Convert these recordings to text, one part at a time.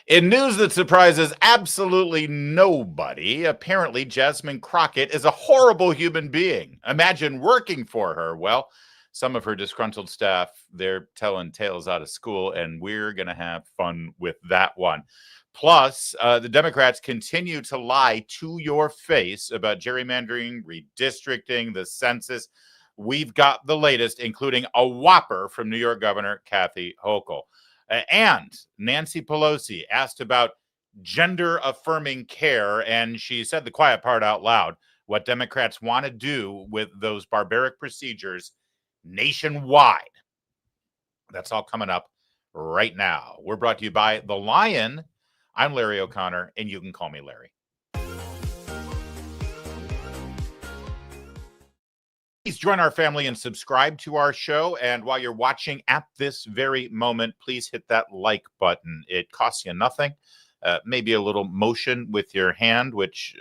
In news that surprises absolutely nobody, apparently Jasmine Crockett is a horrible human being. Imagine working for her. Well, some of her disgruntled staff, they're telling tales out of school, and we're going to have fun with that one. Plus, the Democrats continue to lie to your face about gerrymandering, redistricting, the census. We've got the latest, including a whopper from New York Governor Kathy Hochul. And Nancy Pelosi asked about gender affirming care, and she said the quiet part out loud what Democrats want to do with those barbaric procedures nationwide. That's all coming up right now. We're brought to you by The Lion. I'm Larry O'Connor, and you can call me Larry. Please join our family and subscribe to our show. And while you're watching at this very moment, please hit that like button. It costs you nothing. Maybe a little motion with your hand, which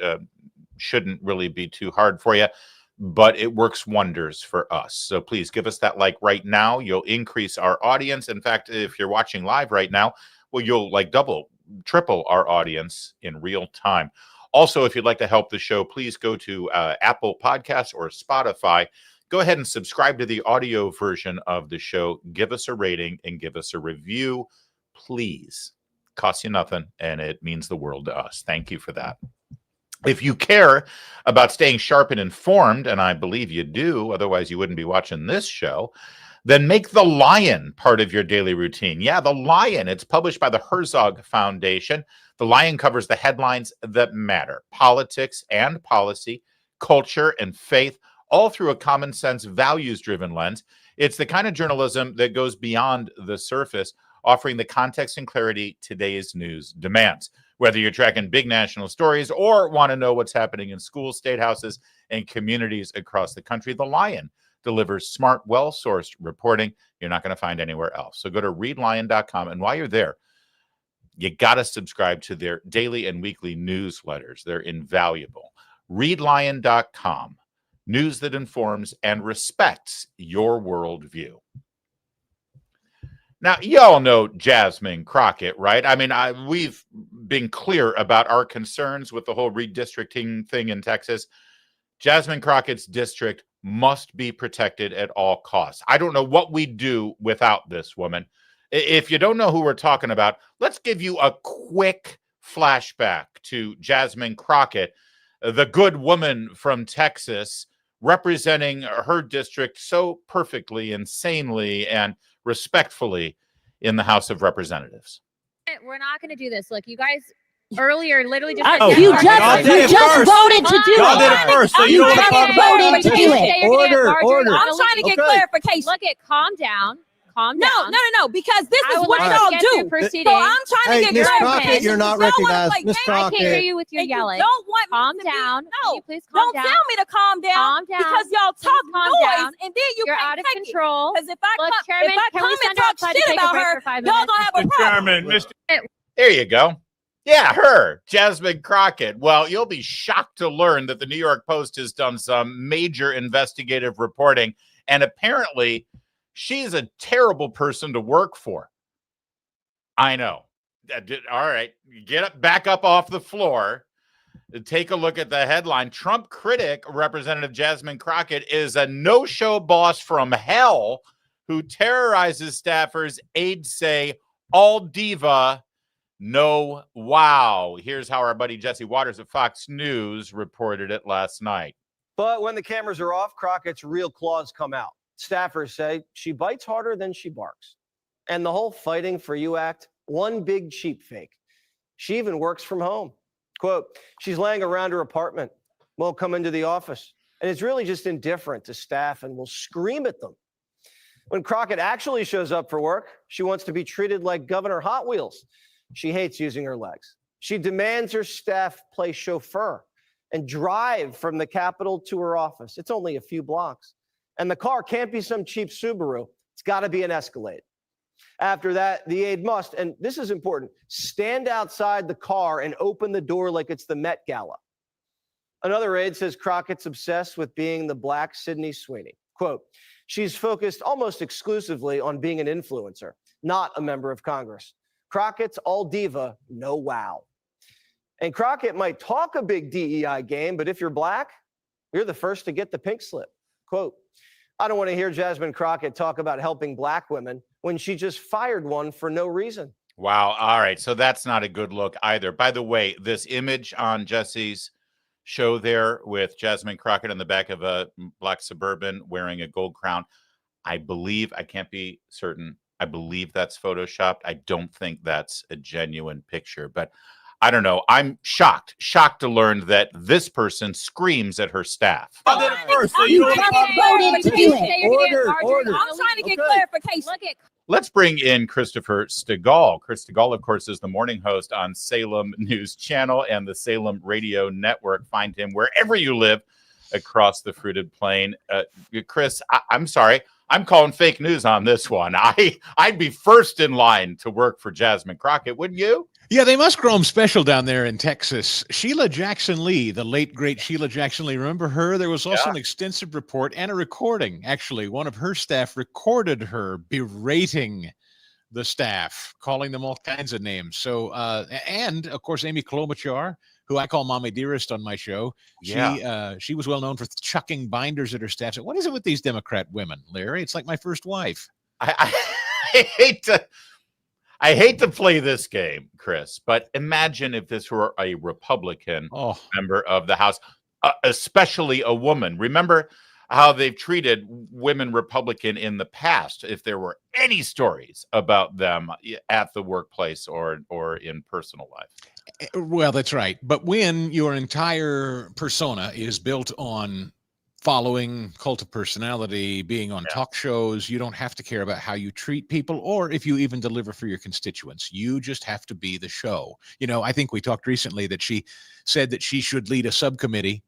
shouldn't really be too hard for you, but it works wonders for us. So please give us that like right now. You'll increase our audience. In fact, if you're watching live right now, well, you'll like double, triple our audience in real time. Also, if you'd like to help the show, please go to Apple Podcasts or Spotify. Go ahead and subscribe to the audio version of the show. Give us a rating and give us a review, please. Costs you nothing, and it means the world to us. Thank you for that. If you care about staying sharp and informed, and I believe you do, otherwise you wouldn't be watching this show, then make The Lion part of your daily routine. Yeah, The Lion. It's published by the Herzog Foundation. The Lion covers the headlines that matter: politics and policy, culture and faith, all through a common sense, values-driven lens. It's the kind of journalism that goes beyond the surface, offering the context and clarity today's news demands. Whether you're tracking big national stories or want to know what's happening in schools, state houses, and communities across the country, The Lion delivers smart, well-sourced reporting you're not going to find anywhere else. So go to readlion.com, and while you're there, you got to subscribe to their daily and weekly newsletters. They're invaluable. Readlion.com, news that informs and respects your worldview. Now, you all know Jasmine Crockett, right? I mean, we've been clear about our concerns with the whole redistricting thing in Texas. Jasmine Crockett's district must be protected at all costs. I don't know what we'd do without this woman. If you don't know who we're talking about, let's give you a quick flashback to Jasmine Crockett, the good woman from Texas, representing her district so perfectly, insanely, and respectfully in the House of Representatives. We're not going to do this. Look, you guys earlier literally just you just voted to do it. Y'all did it first, so you don't want to talk about it. Voted to do it. Order. I'm trying to get clarification. Look, calm down. No, because this is what y'all do. So I'm trying to get Miss clarification. Crockett, you're not recognized. Miss I can't hear Crockett. you with your yelling. Don't want Calm me down. No, Can you please calm don't down? tell me to calm down. Calm down. Because y'all talk Calm noise, down. and then You're out of control. Because if I Look, come, Chairman, if I can come we and send her talk outside to shit take a about break her, for 5 y'all minutes? gonna have a problem. Chairman, There you go. Yeah, her, Jasmine Crockett. Well, you'll be shocked to learn that the New York Post has done some major investigative reporting, and apparently she's a terrible person to work for. I know. All right, back up off the floor. Take a look at the headline. Trump critic Representative Jasmine Crockett is a no-show boss from hell who terrorizes staffers. Aides say all diva. No, wow. Here's how our buddy Jesse Waters of Fox News reported it last night. But when the cameras are off, Crockett's real claws come out. Staffers say she bites harder than she barks. And the whole fighting for you act, one big cheap fake. She even works from home. Quote, she's laying around her apartment, won't come into the office, and is really just indifferent to staff and will scream at them. When Crockett actually shows up for work, she wants to be treated like Governor Hot Wheels. She hates using her legs. She demands her staff play chauffeur and drive from the Capitol to her office. It's only a few blocks. And the car can't be some cheap Subaru. It's got to be an Escalade. After that, the aide must, and this is important, stand outside the car and open the door like it's the Met Gala. Another aide says Crockett's obsessed with being the Black Sydney Sweeney. Quote, she's focused almost exclusively on being an influencer, not a member of Congress. Crockett's all diva, no wow. And Crockett might talk a big DEI game, but if you're black, you're the first to get the pink slip. Quote, I don't want to hear Jasmine Crockett talk about helping black women when she just fired one for no reason. Wow. All right. So that's not a good look either. By the way, this image on Jesse's show there with Jasmine Crockett on the back of a black Suburban wearing a gold crown, I believe, I can't be certain, I believe that's Photoshopped. I don't think that's a genuine picture, but I don't know. I'm shocked to learn that this person screams at her staff. I'm trying to get clarification. Let's bring in Christopher Stigall. Chris Stigall, of course, is the morning host on Salem News Channel and the Salem Radio Network. Find him wherever you live across the fruited plain. Chris, I'm sorry. I'm calling fake news on this one. I'd be first in line to work for Jasmine Crockett, wouldn't you? Yeah, they must grow them special down there in Texas. Sheila Jackson Lee, the late, great Sheila Jackson Lee. Remember her? There was also an extensive report and a recording. Actually, one of her staff recorded her berating the staff, calling them all kinds of names. So, and, of course, Amy Klobuchar, who I call Mommy Dearest on my show. She was well known for chucking binders at her staff. So what is it with these Democrat women, Larry? It's like my first wife. I hate to play this game, Chris, but imagine if this were a Republican member of the House, especially a woman. Remember how they've treated women Republican in the past, if there were any stories about them at the workplace or in personal life. Well, that's right. But when your entire persona is built on following, cult of personality, being on talk shows, you don't have to care about how you treat people or if you even deliver for your constituents. You just have to be the show. You know, I think we talked recently that she said that she should lead a subcommittee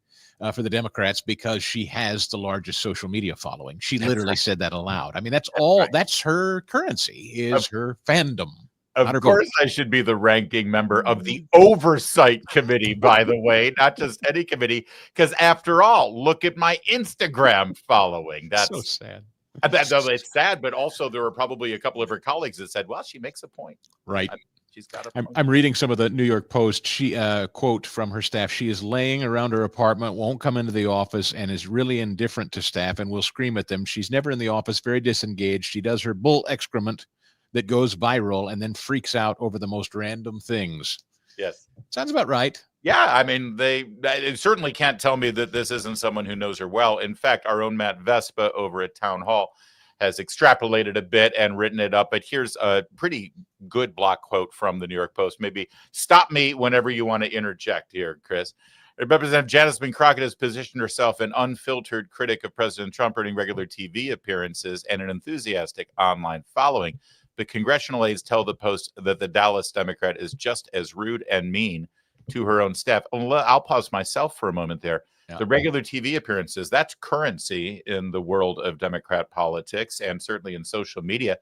for the Democrats because she has the largest social media following. She literally said that aloud. I mean, that's all. Right. That's her currency, is her fandom. Of course, I should be the ranking member of the oversight committee, by the way, not just any committee, because after all, look at my Instagram following. That's so sad. It's sad, but also there were probably a couple of her colleagues that said, well, she makes a point. Right. She's got a point. I'm reading some of the New York Post. She quote from her staff. She is laying around her apartment, won't come into the office, and is really indifferent to staff and will scream at them. She's never in the office, very disengaged. She does her bull excrement that goes viral and then freaks out over the most random things. Yes. Sounds about right. Yeah, I mean, they certainly can't tell me that this isn't someone who knows her well. In fact, our own Matt Vespa over at Town Hall has extrapolated a bit and written it up. But here's a pretty good block quote from the New York Post. Maybe stop me whenever you want to interject here, Chris. Representative Jasmine Crockett has positioned herself an unfiltered critic of President Trump, earning regular TV appearances and an enthusiastic online following. The congressional aides tell the Post that the Dallas Democrat is just as rude and mean to her own staff. I'll pause myself for a moment there. Yeah. The regular TV appearances, that's currency in the world of Democrat politics and certainly in social media.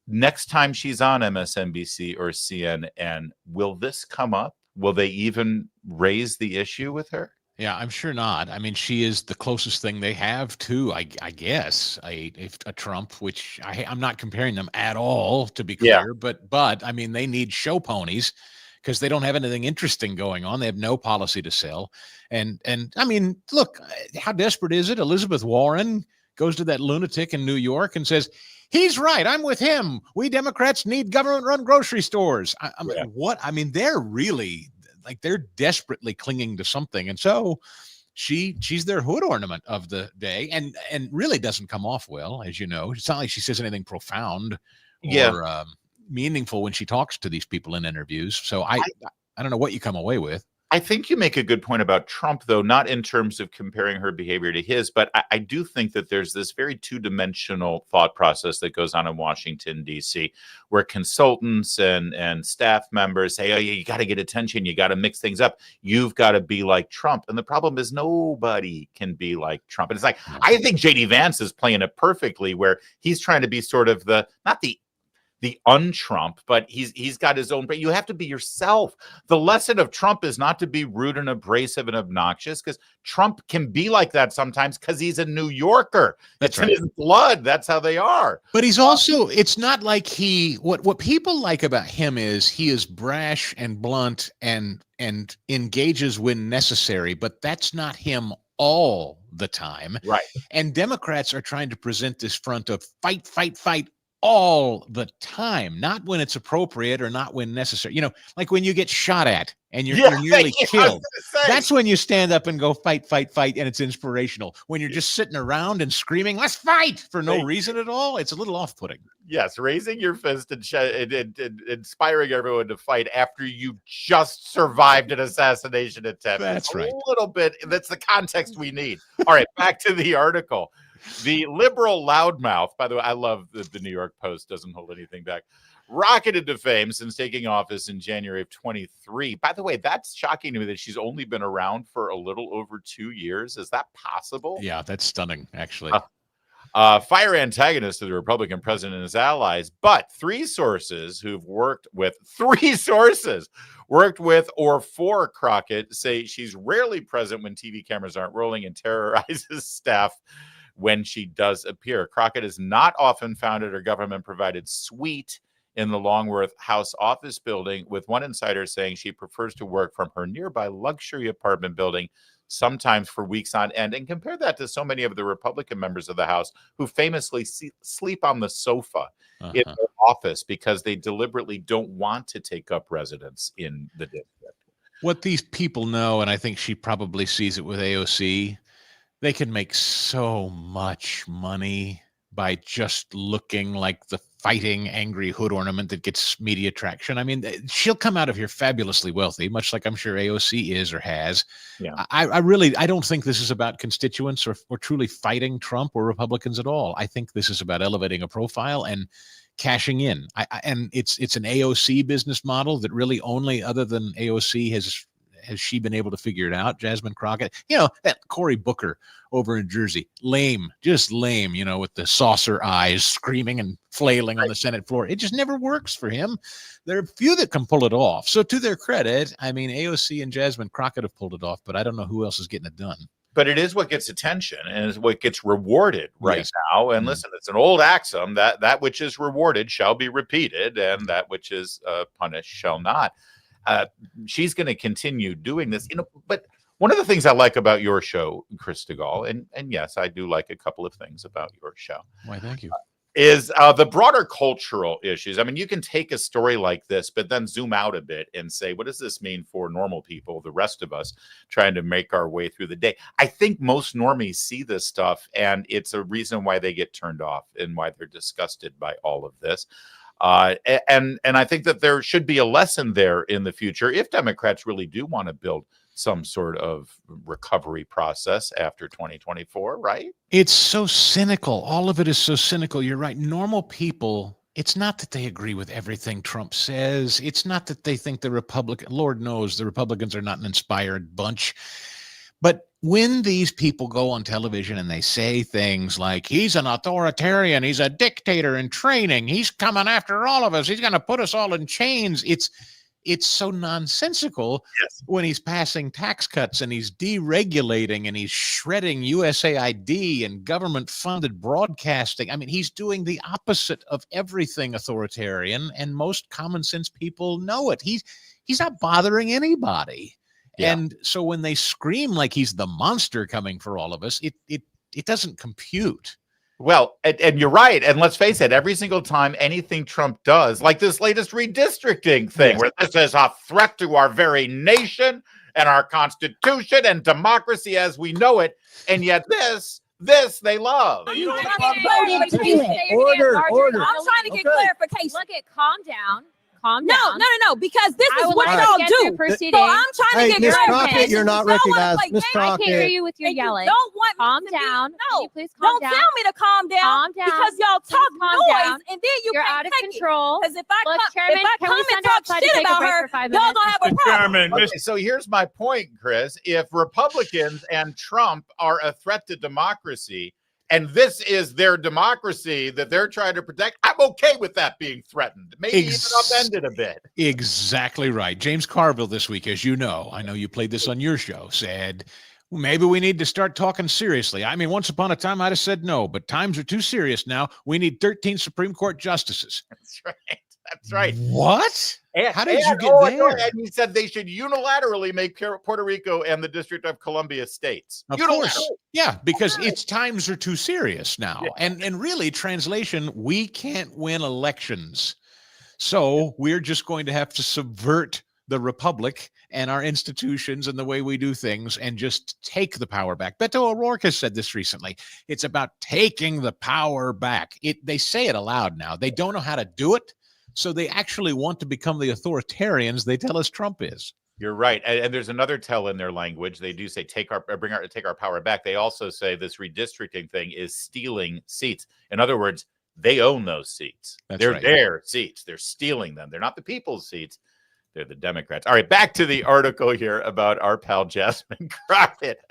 Next time she's on MSNBC or CNN, will this come up? Will they even raise the issue with her? Yeah, I'm sure not. I mean, she is the closest thing they have to, I guess, a Trump, which I'm not comparing them at all, to be clear. Yeah. But I mean, they need show ponies because they don't have anything interesting going on. They have no policy to sell. And I mean, look, how desperate is it? Elizabeth Warren goes to that lunatic in New York and says, he's right. I'm with him. We Democrats need government-run grocery stores. I'm like, what? I mean, they're really... like they're desperately clinging to something. And so she's their hood ornament of the day and really doesn't come off well, as you know. It's not like she says anything profound or meaningful when she talks to these people in interviews. So I don't know what you come away with. I think you make a good point about Trump, though, not in terms of comparing her behavior to his, but I do think that there's this very two-dimensional thought process that goes on in Washington, D.C., where consultants and staff members say, oh, you got to get attention. You got to mix things up. You've got to be like Trump. And the problem is nobody can be like Trump. And it's like, I think J.D. Vance is playing it perfectly, where he's trying to be sort of not the the un-Trump, but he's got his own. But you have to be yourself. The lesson of Trump is not to be rude and abrasive and obnoxious, because Trump can be like that sometimes because he's a New Yorker. That's right. In his blood. That's how they are. But he's also, it's not like what people like about him is he is brash and blunt and engages when necessary, but that's not him all the time. Right. And Democrats are trying to present this front of fight, fight, fight all the time, not when it's appropriate or not when necessary. You know, like when you get shot at and you're nearly killed. That's when you stand up and go fight, fight, fight, and it's inspirational. When you're just sitting around and screaming, let's fight, for no reason at all, it's a little off-putting. Yes, raising your fist and inspiring everyone to fight after you just survived an assassination attempt. That's right. A little bit. That's the context we need. All right, back to the article. The liberal loudmouth, by the way, I love that the New York Post doesn't hold anything back, rocketed to fame since taking office in January of 23. By the way, that's shocking to me that she's only been around for a little over 2 years. Is that possible? Yeah, that's stunning, actually. Fire antagonist to the Republican president and his allies, but three sources worked with or for Crockett say she's rarely present when TV cameras aren't rolling and terrorizes staff when she does appear. Crockett is not often found at her government-provided suite in the Longworth House office building, with one insider saying she prefers to work from her nearby luxury apartment building, sometimes for weeks on end. And compare that to so many of the Republican members of the House who famously sleep on the sofa in their office because they deliberately don't want to take up residence in the district. What these people know, and I think she probably sees it with AOC, they can make so much money by just looking like the fighting, angry hood ornament that gets media traction. I mean, she'll come out of here fabulously wealthy, much like I'm sure AOC is or has. Yeah. I don't think this is about constituents or truly fighting Trump or Republicans at all. I think this is about elevating a profile and cashing in. And it's an AOC business model that really only other than AOC has she been able to figure it out. Jasmine Crockett, you know, that Cory Booker over in Jersey, just lame, you know, with the saucer eyes screaming and flailing on the Senate floor. It just never works for him. There are a few that can pull it off. So to their credit, I mean, AOC and Jasmine Crockett have pulled it off, but I don't know who else is getting it done. But it is what gets attention and is what gets rewarded now. And listen, it's an old axiom that which is rewarded shall be repeated, and that which is punished shall not. She's going to continue doing this, but one of the things I like about your show, Chris Stigall, and yes, I do like a couple of things about your show. Why, thank you. Is the broader cultural issues. I mean, you can take a story like this, but then zoom out a bit and say, what does this mean for normal people, the rest of us trying to make our way through the day? I think most normies see this stuff, and it's a reason why they get turned off and why they're disgusted by all of this. And I think that there should be a lesson there in the future if Democrats really do want to build some sort of recovery process after 2024, right? It's so cynical. All of it is so cynical. You're right. Normal people, it's not that they agree with everything Trump says. It's not that they think Lord knows the Republicans are not an inspired bunch. But when these people go on television and they say things like, he's an authoritarian, he's a dictator in training, he's coming after all of us, he's going to put us all in chains. It's so nonsensical when he's passing tax cuts and he's deregulating and he's shredding USAID and government-funded broadcasting. I mean, he's doing the opposite of everything authoritarian, and most common sense people know it. He's not bothering anybody. Yeah. And so when they scream like he's the monster coming for all of us, it doesn't compute. Well, and you're right. And let's face it, every single time anything Trump does, like this latest redistricting thing, where this is a threat to our very nation and our Constitution and democracy as we know it, and yet this they love. Order. I'm trying to get clarification. Look, calm down. Calm down. No, because this is what y'all do. So I'm trying to get Ms. Crockett, you're not recognized. Ms. Crockett. I can't hear you with your yelling. Don't want calm down. No, please calm down. Don't tell me to calm down. Calm down. Because y'all talk noise, and then you're out of control. Because if I come and talk shit about her, y'all gonna have a problem. Okay, so here's my point, Chris. If Republicans and Trump are a threat to democracy, and this is their democracy that they're trying to protect, I'm okay with that being threatened. Maybe even upended a bit. Exactly right. James Carville this week, as you know, I know you played this on your show, said, maybe we need to start talking seriously. I mean, once upon a time, I'd have said no, but times are too serious now. We need 13 Supreme Court justices. That's right. That's right. What? How did you get there? And he said they should unilaterally make Puerto Rico and the District of Columbia states. Of course. Yeah, because its times are too serious now. Yeah. And really, translation, we can't win elections. So we're just going to have to subvert the republic and our institutions and the way we do things and just take the power back. Beto O'Rourke has said this recently. It's about taking the power back. They say it aloud now. They don't know how to do it. So they actually want to become the authoritarians they tell us Trump is. You're right. And there's another tell in their language. They do say take our power back. They also say this redistricting thing is stealing seats. In other words, they own those seats. They're their seats. They're stealing them. They're not the people's seats. They're the Democrats. All right, back to the article here about our pal Jasmine Crockett.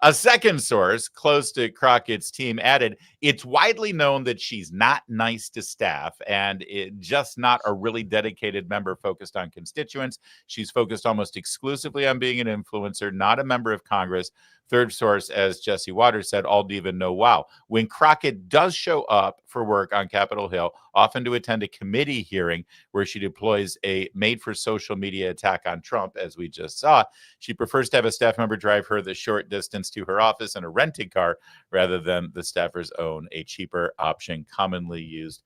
A second source close to Crockett's team added, it's widely known that she's not nice to staff and just not a really dedicated member focused on constituents. She's focused almost exclusively on being an influencer, not a member of Congress. Third source, as Jesse Waters said, all diva, no wow. When Crockett does show up for work on Capitol Hill, often to attend a committee hearing where she deploys a made-for-social media attack on Trump, as we just saw, she prefers to have a staff member drive her the short distance to her office in a rented car rather than the staffer's own, a cheaper option commonly used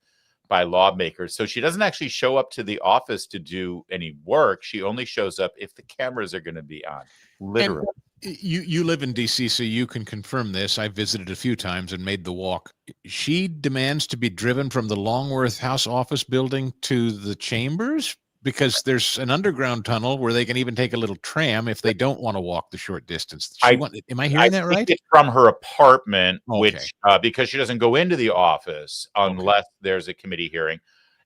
by lawmakers. So she doesn't actually show up to the office to do any work. She only shows up if the cameras are going to be on, literally. And you live in D.C., so you can confirm this. I visited a few times and made the walk. She demands to be driven from the Longworth House office building to the chambers because there's an underground tunnel where they can even take a little tram if they don't want to walk the short distance. Am I hearing that right? It's from her apartment, which because she doesn't go into the office unless there's a committee hearing.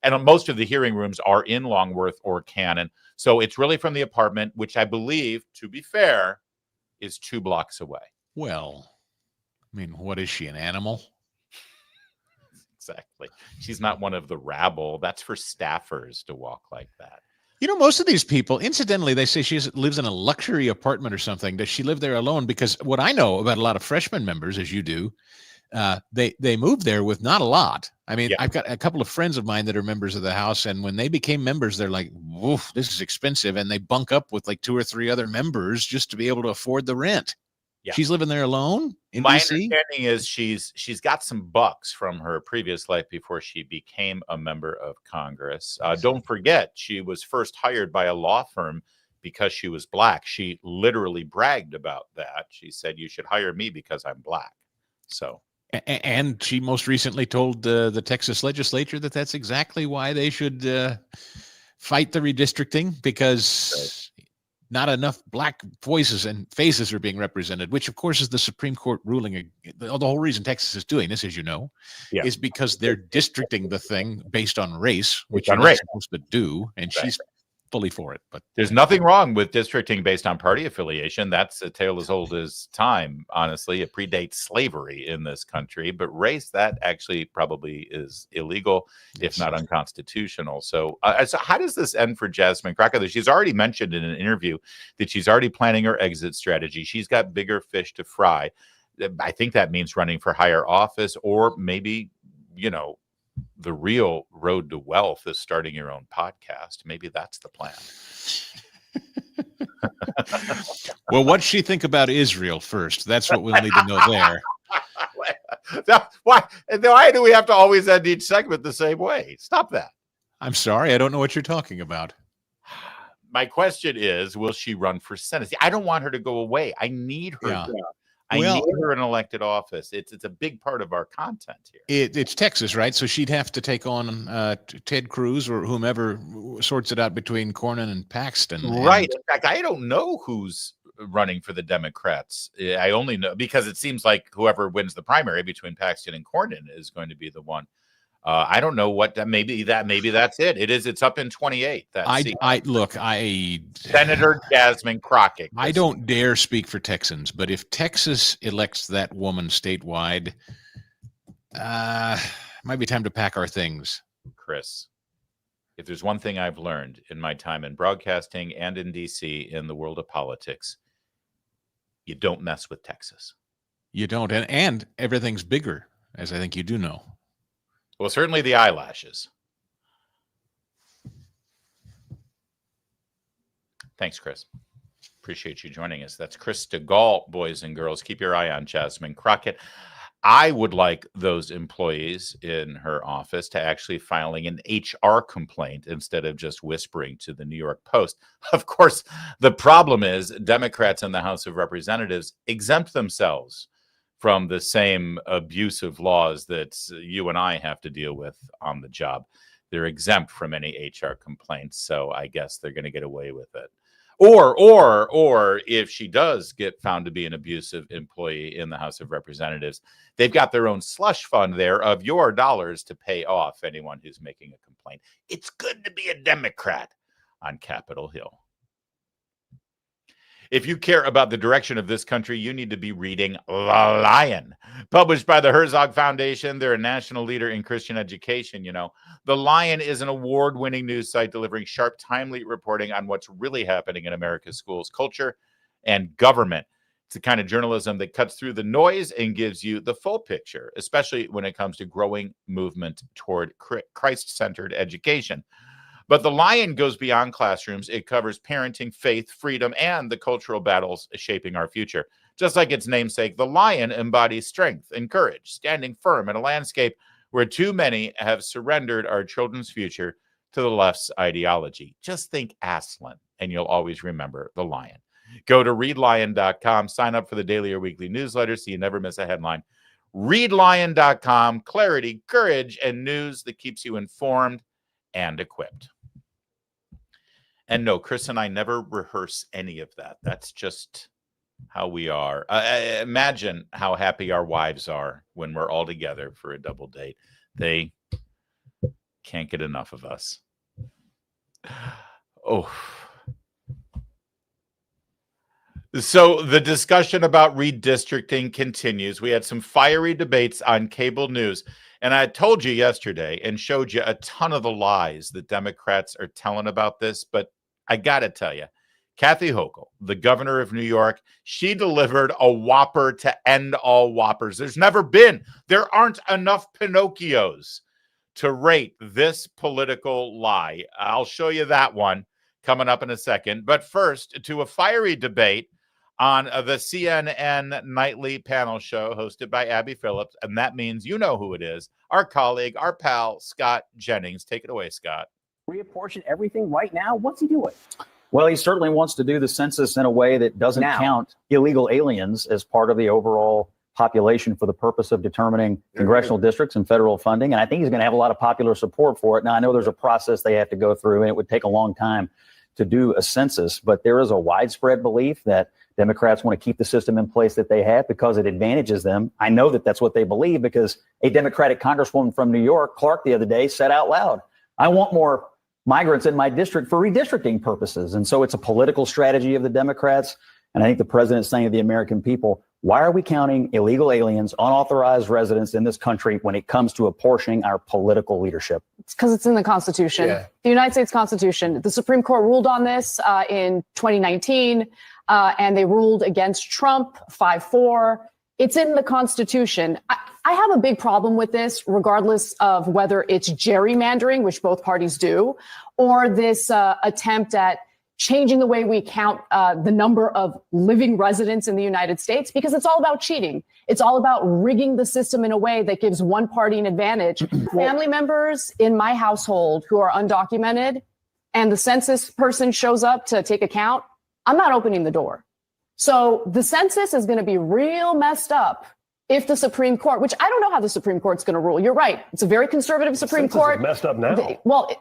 And most of the hearing rooms are in Longworth or Cannon. So it's really from the apartment, which I believe, to be fair, is 2 blocks away. Well, I mean, what is she, an animal? Exactly. She's not one of the rabble. That's for staffers to walk like that. You know, most of these people, incidentally, they say she lives in a luxury apartment or something. Does she live there alone? Because what I know about a lot of freshman members, as you do, they moved there with not a lot. I mean, I've got a couple of friends of mine that are members of the house, and when they became members, they're like, woof, this is expensive. And they bunk up with like 2 or 3 other members just to be able to afford the rent. Yeah. She's living there alone in My DC? understanding is she's got some bucks from her previous life before she became a member of Congress. Don't forget, she was first hired by a law firm because she was black. She literally bragged about that. She said, you should hire me because I'm black. So. And she most recently told the Texas legislature that that's exactly why they should fight the redistricting, because not enough black voices and faces are being represented, which, of course, is the Supreme Court ruling. The whole reason Texas is doing this, as you know, is because they're districting the thing based on race, which you're not supposed to do. And she's fully for it. But there's nothing wrong with districting based on party affiliation. That's a tale as old as time. Honestly, it predates slavery in this country, but race, that actually probably is illegal, if not unconstitutional. So how does this end for Jasmine Crockett? She's already mentioned in an interview that she's already planning her exit strategy. She's got bigger fish to fry. I think that means running for higher office, or maybe, the real road to wealth is starting your own podcast. Maybe that's the plan. Well, what'd she think about Israel first? That's what we'll need to know there. Why do we have to always end each segment the same way? Stop that. I'm sorry. I don't know what you're talking about. My question is, will she run for Senate? See, I don't want her to go away. I need her. Yeah. I need her in elected office. It's a big part of our content here. It's Texas, right? So she'd have to take on Ted Cruz or whomever sorts it out between Cornyn and Paxton. Right. In fact, I don't know who's running for the Democrats. I only know because it seems like whoever wins the primary between Paxton and Cornyn is going to be the one. I don't know what that maybe that's it. It's up in 28. Senator Jasmine Crockett. I don't dare speak for Texans, but if Texas elects that woman statewide, Might be time to pack our things. Chris, if there's one thing I've learned in my time in broadcasting and in D.C. in the world of politics, you don't mess with Texas. You don't. And everything's bigger, as I think you do know. Well, certainly the eyelashes. Thanks, Chris. Appreciate you joining us. That's Chris Stigall, boys and girls. Keep your eye on Jasmine Crockett. I would like those employees in her office to actually filing an HR complaint instead of just whispering to the New York Post. Of course, the problem is Democrats in the House of Representatives exempt themselves from the same abusive laws that you and I have to deal with on the job. They're exempt from any HR complaints, so I guess they're going to get away with it. Or if she does get found to be an abusive employee in the House of Representatives, they've got their own slush fund there of your dollars to pay off anyone who's making a complaint. It's good to be a Democrat on Capitol Hill. If you care about the direction of this country, you need to be reading The Lion, published by the Herzog Foundation. They're a national leader in Christian education. You know, The Lion is an award-winning news site delivering sharp, timely reporting on what's really happening in America's schools, culture, and government. It's the kind of journalism that cuts through the noise and gives you the full picture, especially when it comes to growing movement toward Christ-centered education. But The Lion goes beyond classrooms. It covers parenting, faith, freedom, and the cultural battles shaping our future. Just like its namesake, The Lion embodies strength and courage, standing firm in a landscape where too many have surrendered our children's future to the left's ideology. Just think Aslan, and you'll always remember The Lion. Go to readlion.com, sign up for the daily or weekly newsletter so you never miss a headline. Readlion.com, clarity, courage, and news that keeps you informed and equipped. And no, Chris and I never rehearse any of that. That's just how we are. Imagine how happy our wives are when we're all together for a double date. They can't get enough of us. Oh. So the discussion about redistricting continues. We had some fiery debates on cable news. And I told you yesterday and showed you a ton of the lies that Democrats are telling about this. But I got to tell you, Kathy Hochul, the governor of New York, she delivered a whopper to end all whoppers. There aren't enough Pinocchios to rate this political lie. I'll show you that one coming up in a second. But first, to a fiery debate on the CNN nightly panel show hosted by Abby Phillips. And that means you know who it is. Our colleague, our pal, Scott Jennings. Take it away, Scott. Reapportion everything right now? What's he doing? Well, he certainly wants to do the census in a way that doesn't count illegal aliens as part of the overall population for the purpose of determining congressional districts and federal funding. And I think he's going to have a lot of popular support for it. Now, I know there's a process they have to go through, and it would take a long time to do a census, but there is a widespread belief that Democrats want to keep the system in place that they have because it advantages them. I know that that's what they believe because a Democratic congresswoman from New York, Clark, the other day said out loud, I want more migrants in my district for redistricting purposes. And so it's a political strategy of the Democrats. And I think the president's saying to the American people, why are we counting illegal aliens, unauthorized residents in this country when it comes to apportioning our political leadership? It's because it's in the Constitution, the United States Constitution. The Supreme Court ruled on this in 2019, and they ruled against Trump 5-4. It's in the Constitution. I have a big problem with this, regardless of whether it's gerrymandering, which both parties do, or this attempt at changing the way we count the number of living residents in the United States, because it's all about cheating. It's all about rigging the system in a way that gives one party an advantage. Family members in my household who are undocumented and the census person shows up to take a count, I'm not opening the door. So the census is going to be real messed up if the Supreme Court, which I don't know how the Supreme Court's going to rule. You're right. It's a very conservative Supreme Court. Is messed up now. Well,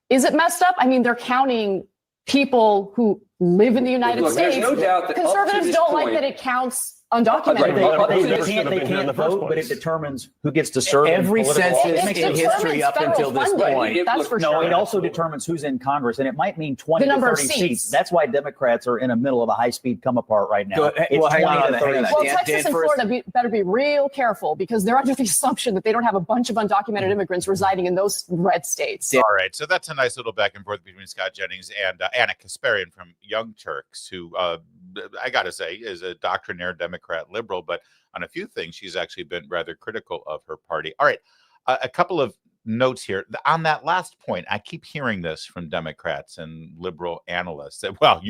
is it messed up? I mean, they're counting people who live in the United States. There's no doubt that conservatives don't like that it counts undocumented. They can't vote, but it determines who gets to serve. Every census in history up until this point. That's for sure. No, it also determines who's in Congress, and it might mean 20 to 30 seats. That's why Democrats are in the middle of a high-speed come-apart right now. Well, hang on to 30. Well, Texas and Florida better be real careful because they're under the assumption that they don't have a bunch of undocumented immigrants residing in those red states. All right, so that's a nice little back and forth between Scott Jennings and Anna Kasparian from Young Turks, who I got to say is a doctrinaire Democrat liberal, but on a few things, she's actually been rather critical of her party. All right, a couple of notes here. On that last point, I keep hearing this from Democrats and liberal analysts that, well,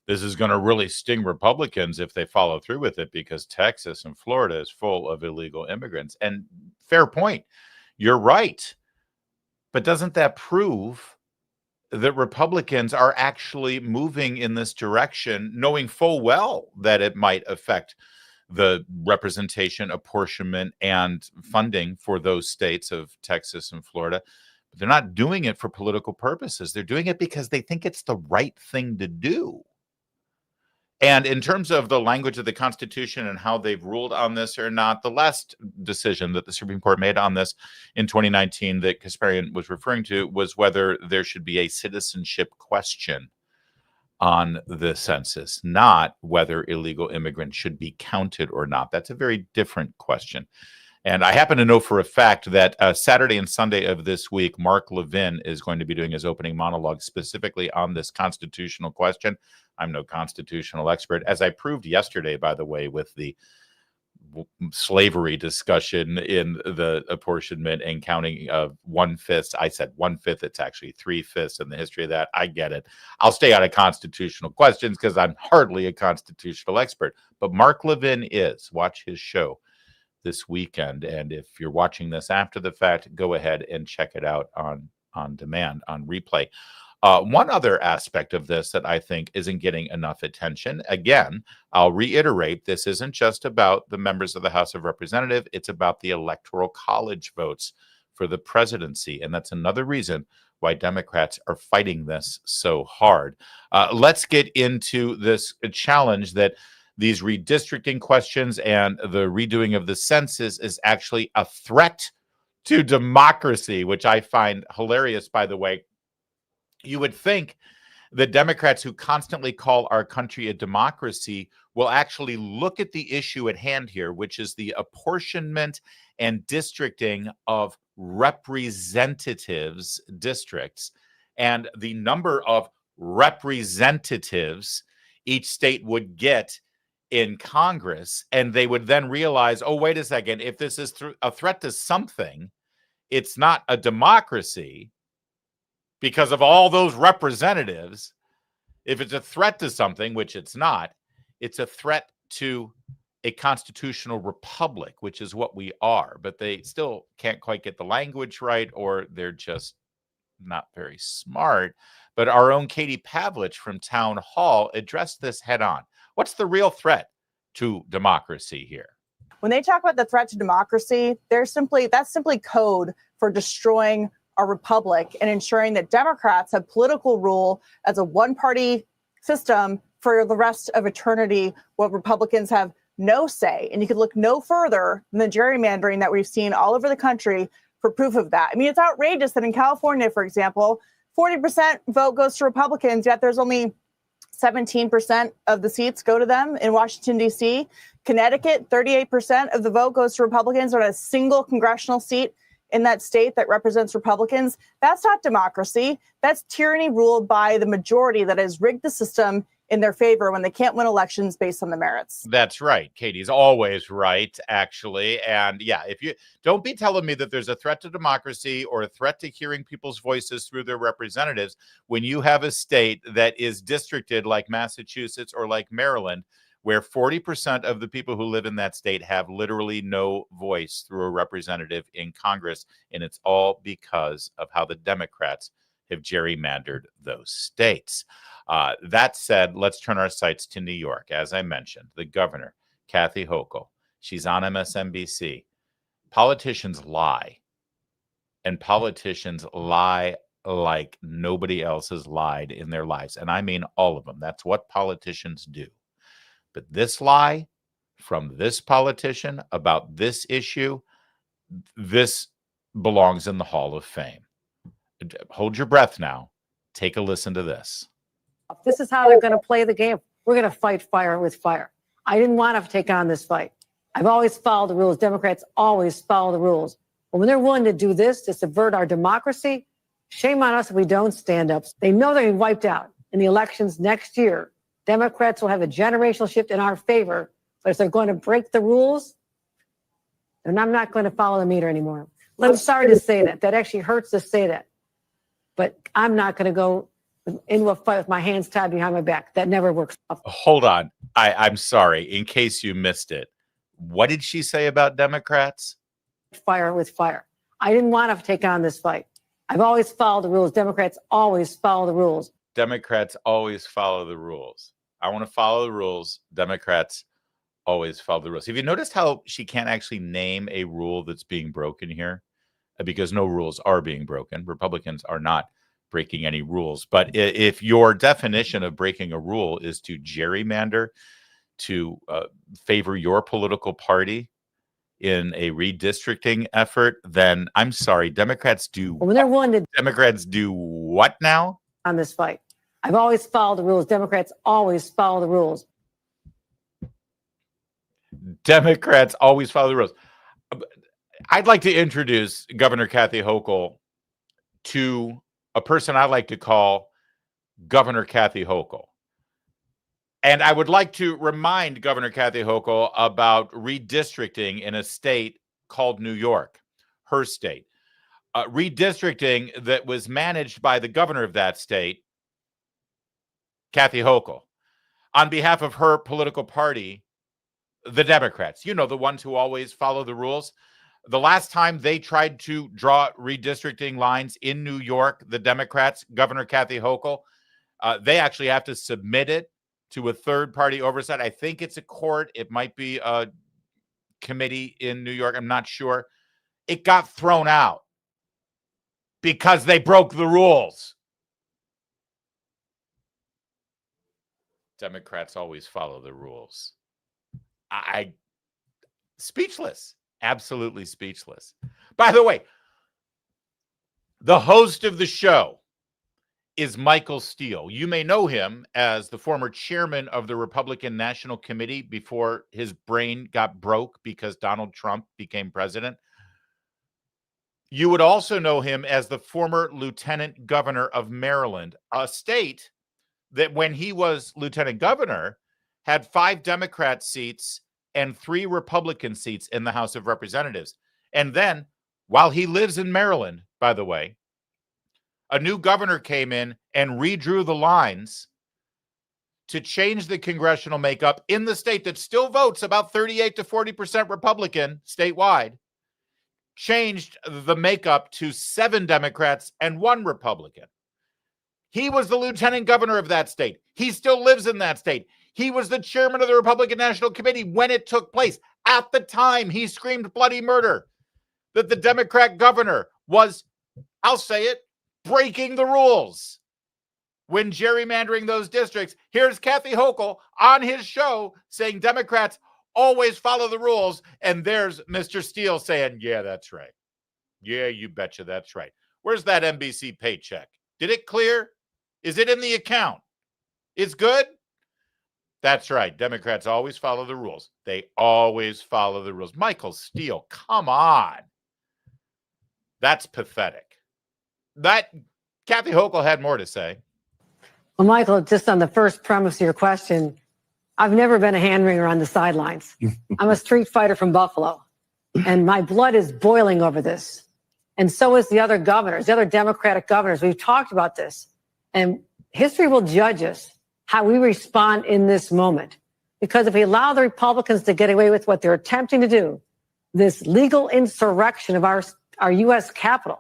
this is going to really sting Republicans if they follow through with it because Texas and Florida is full of illegal immigrants. And fair point. You're right. But doesn't that prove that Republicans are actually moving in this direction, knowing full well that it might affect the representation, apportionment, and funding for those states of Texas and Florida? But they're not doing it for political purposes. They're doing it because they think it's the right thing to do. And in terms of the language of the Constitution and how they've ruled on this or not, the last decision that the Supreme Court made on this in 2019 that Kasparian was referring to was whether there should be a citizenship question on the census, not whether illegal immigrants should be counted or not. That's a very different question. And I happen to know for a fact that Saturday and Sunday of this week, Mark Levin is going to be doing his opening monologue specifically on this constitutional question. I'm no constitutional expert, as I proved yesterday, by the way, with the slavery discussion in the apportionment and counting of 1/5. I said 1/5. It's actually 3/5 in the history of that. I get it. I'll stay out of constitutional questions because I'm hardly a constitutional expert. But Mark Levin is. Watch his show this weekend. And if you're watching this after the fact, go ahead and check it out on demand, on replay. One other aspect of this that I think isn't getting enough attention, again, I'll reiterate, this isn't just about the members of the House of Representatives, it's about the Electoral College votes for the presidency. And that's another reason why Democrats are fighting this so hard. Let's get into this challenge that these redistricting questions and the redoing of the census is actually a threat to democracy, which I find hilarious, by the way. You would think the Democrats who constantly call our country a democracy will actually look at the issue at hand here, which is the apportionment and districting of representatives districts and the number of representatives each state would get in Congress. And they would then realize, oh, wait a second, if this is a threat to something, it's not a democracy. Because of all those representatives, if it's a threat to something, which it's not, it's a threat to a constitutional republic, which is what we are. But they still can't quite get the language right, or they're just not very smart. But our own Katie Pavlich from Town Hall addressed this head on. What's the real threat to democracy here? When they talk about the threat to democracy, that's simply code for destroying our republic and ensuring that Democrats have political rule as a one-party system for the rest of eternity, while Republicans have no say. And you could look no further than the gerrymandering that we've seen all over the country for proof of that. I mean, it's outrageous that in California, for example, 40% vote goes to Republicans, yet there's only 17% of the seats go to them. In Washington, D.C., Connecticut, 38% of the vote goes to Republicans on a single congressional seat in that state that represents Republicans. That's not democracy. That's tyranny ruled by the majority that has rigged the system in their favor when they can't win elections based on the merits. That's right. Katie's always right, actually. And yeah, if you don't be telling me that there's a threat to democracy or a threat to hearing people's voices through their representatives when you have a state that is districted like Massachusetts or like Maryland, where 40% of the people who live in that state have literally no voice through a representative in Congress. And it's all because of how the Democrats have gerrymandered those states. That said, let's turn our sights to New York. As I mentioned, the governor, Kathy Hochul, she's on MSNBC. Politicians lie, and politicians lie like nobody else has lied in their lives. And I mean all of them. That's what politicians do. But this lie from this politician about this issue, this belongs in the Hall of Fame. Hold your breath now. Take a listen to this. This is how they're going to play the game. We're going to fight fire with fire. I didn't want to take on this fight. I've always followed the rules. Democrats always follow the rules. But when they're willing to do this to subvert our democracy, shame on us if we don't stand up. They know they're going to be wiped out in the elections next year. Democrats will have a generational shift in our favor. But if they're going to break the rules, then I'm not going to follow the meter anymore. I'm sorry to say that. That actually hurts to say that. But I'm not going to go into a fight with my hands tied behind my back. That never works. Hold on. I'm sorry. In case you missed it, what did she say about Democrats? Fire with fire. I didn't want to take on this fight. I've always followed the rules. Democrats always follow the rules. Democrats always follow the rules. I want to follow the rules. Democrats always follow the rules. Have you noticed how she can't actually name a rule that's being broken here? Because no rules are being broken. Republicans are not breaking any rules. But if your definition of breaking a rule is to gerrymander, to favor your political party in a redistricting effort, then I'm sorry, Democrats do. When they're willing to, Democrats do what now? On this fight. I've always followed the rules. Democrats always follow the rules. Democrats always follow the rules. I'd like to introduce Governor Kathy Hochul to a person I like to call Governor Kathy Hochul. And I would like to remind Governor Kathy Hochul about redistricting in a state called New York, her state. Redistricting that was managed by the governor of that state, Kathy Hochul, on behalf of her political party, the Democrats. You know, the ones who always follow the rules. The last time they tried to draw redistricting lines in New York, the Democrats, Governor Kathy Hochul, they actually have to submit it to a third-party oversight. I think it's a court. It might be a committee in New York. I'm not sure. It got thrown out because they broke the rules. Democrats always follow the rules. I speechless. Absolutely speechless. By the way, the host of the show is Michael Steele. You may know him as the former chairman of the Republican National Committee before his brain got broke because Donald Trump became president. You would also know him as the former lieutenant governor of Maryland, a state that when he was lieutenant governor had 5 Democrat seats and 3 Republican seats in the House of Representatives. And then, while he lives in Maryland, by the way, a new governor came in and redrew the lines to change the congressional makeup in the state that still votes about 38 to 40% Republican statewide, changed the makeup to 7 Democrats and 1 Republican. He was the lieutenant governor of that state. He still lives in that state. He was the chairman of the Republican National Committee when it took place. At the time, he screamed bloody murder that the Democrat governor was, I'll say it, breaking the rules when gerrymandering those districts. Here's Kathy Hochul on his show saying Democrats always follow the rules. And there's Mr. Steele saying, yeah, that's right. Yeah, you betcha that's right. Where's that NBC paycheck? Did it clear? Is it in the account? It's good? That's right. Democrats always follow the rules. They always follow the rules. Michael Steele, come on. That's pathetic. That Kathy Hochul had more to say. Well, Michael, just on the first premise of your question, I've never been a hand wringer on the sidelines. I'm a street fighter from Buffalo, and my blood is boiling over this. And so is the other governors, the other Democratic governors. We've talked about this. And history will judge us how we respond in this moment. Because if we allow the Republicans to get away with what they're attempting to do, this legal insurrection of our U.S. Capitol,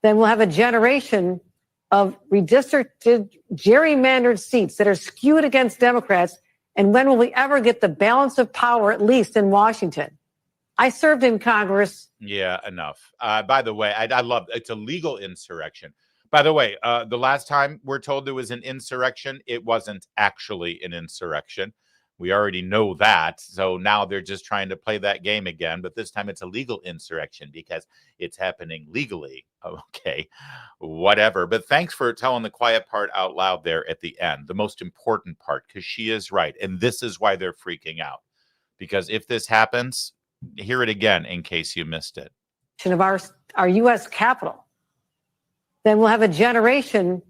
then we'll have a generation of redistricted, gerrymandered seats that are skewed against Democrats. And when will we ever get the balance of power, at least in Washington? I served in Congress. Yeah, enough. By the way, I love it's a legal insurrection. By the way, the last time we're told there was an insurrection, it wasn't actually an insurrection. We already know that. So now they're just trying to play that game again. But this time it's a legal insurrection because it's happening legally. Okay, whatever. But thanks for telling the quiet part out loud there at the end, the most important part, because she is right. And this is why they're freaking out. Because if this happens, hear it again in case you missed it. Of our U.S. Capitol, then we'll have a generation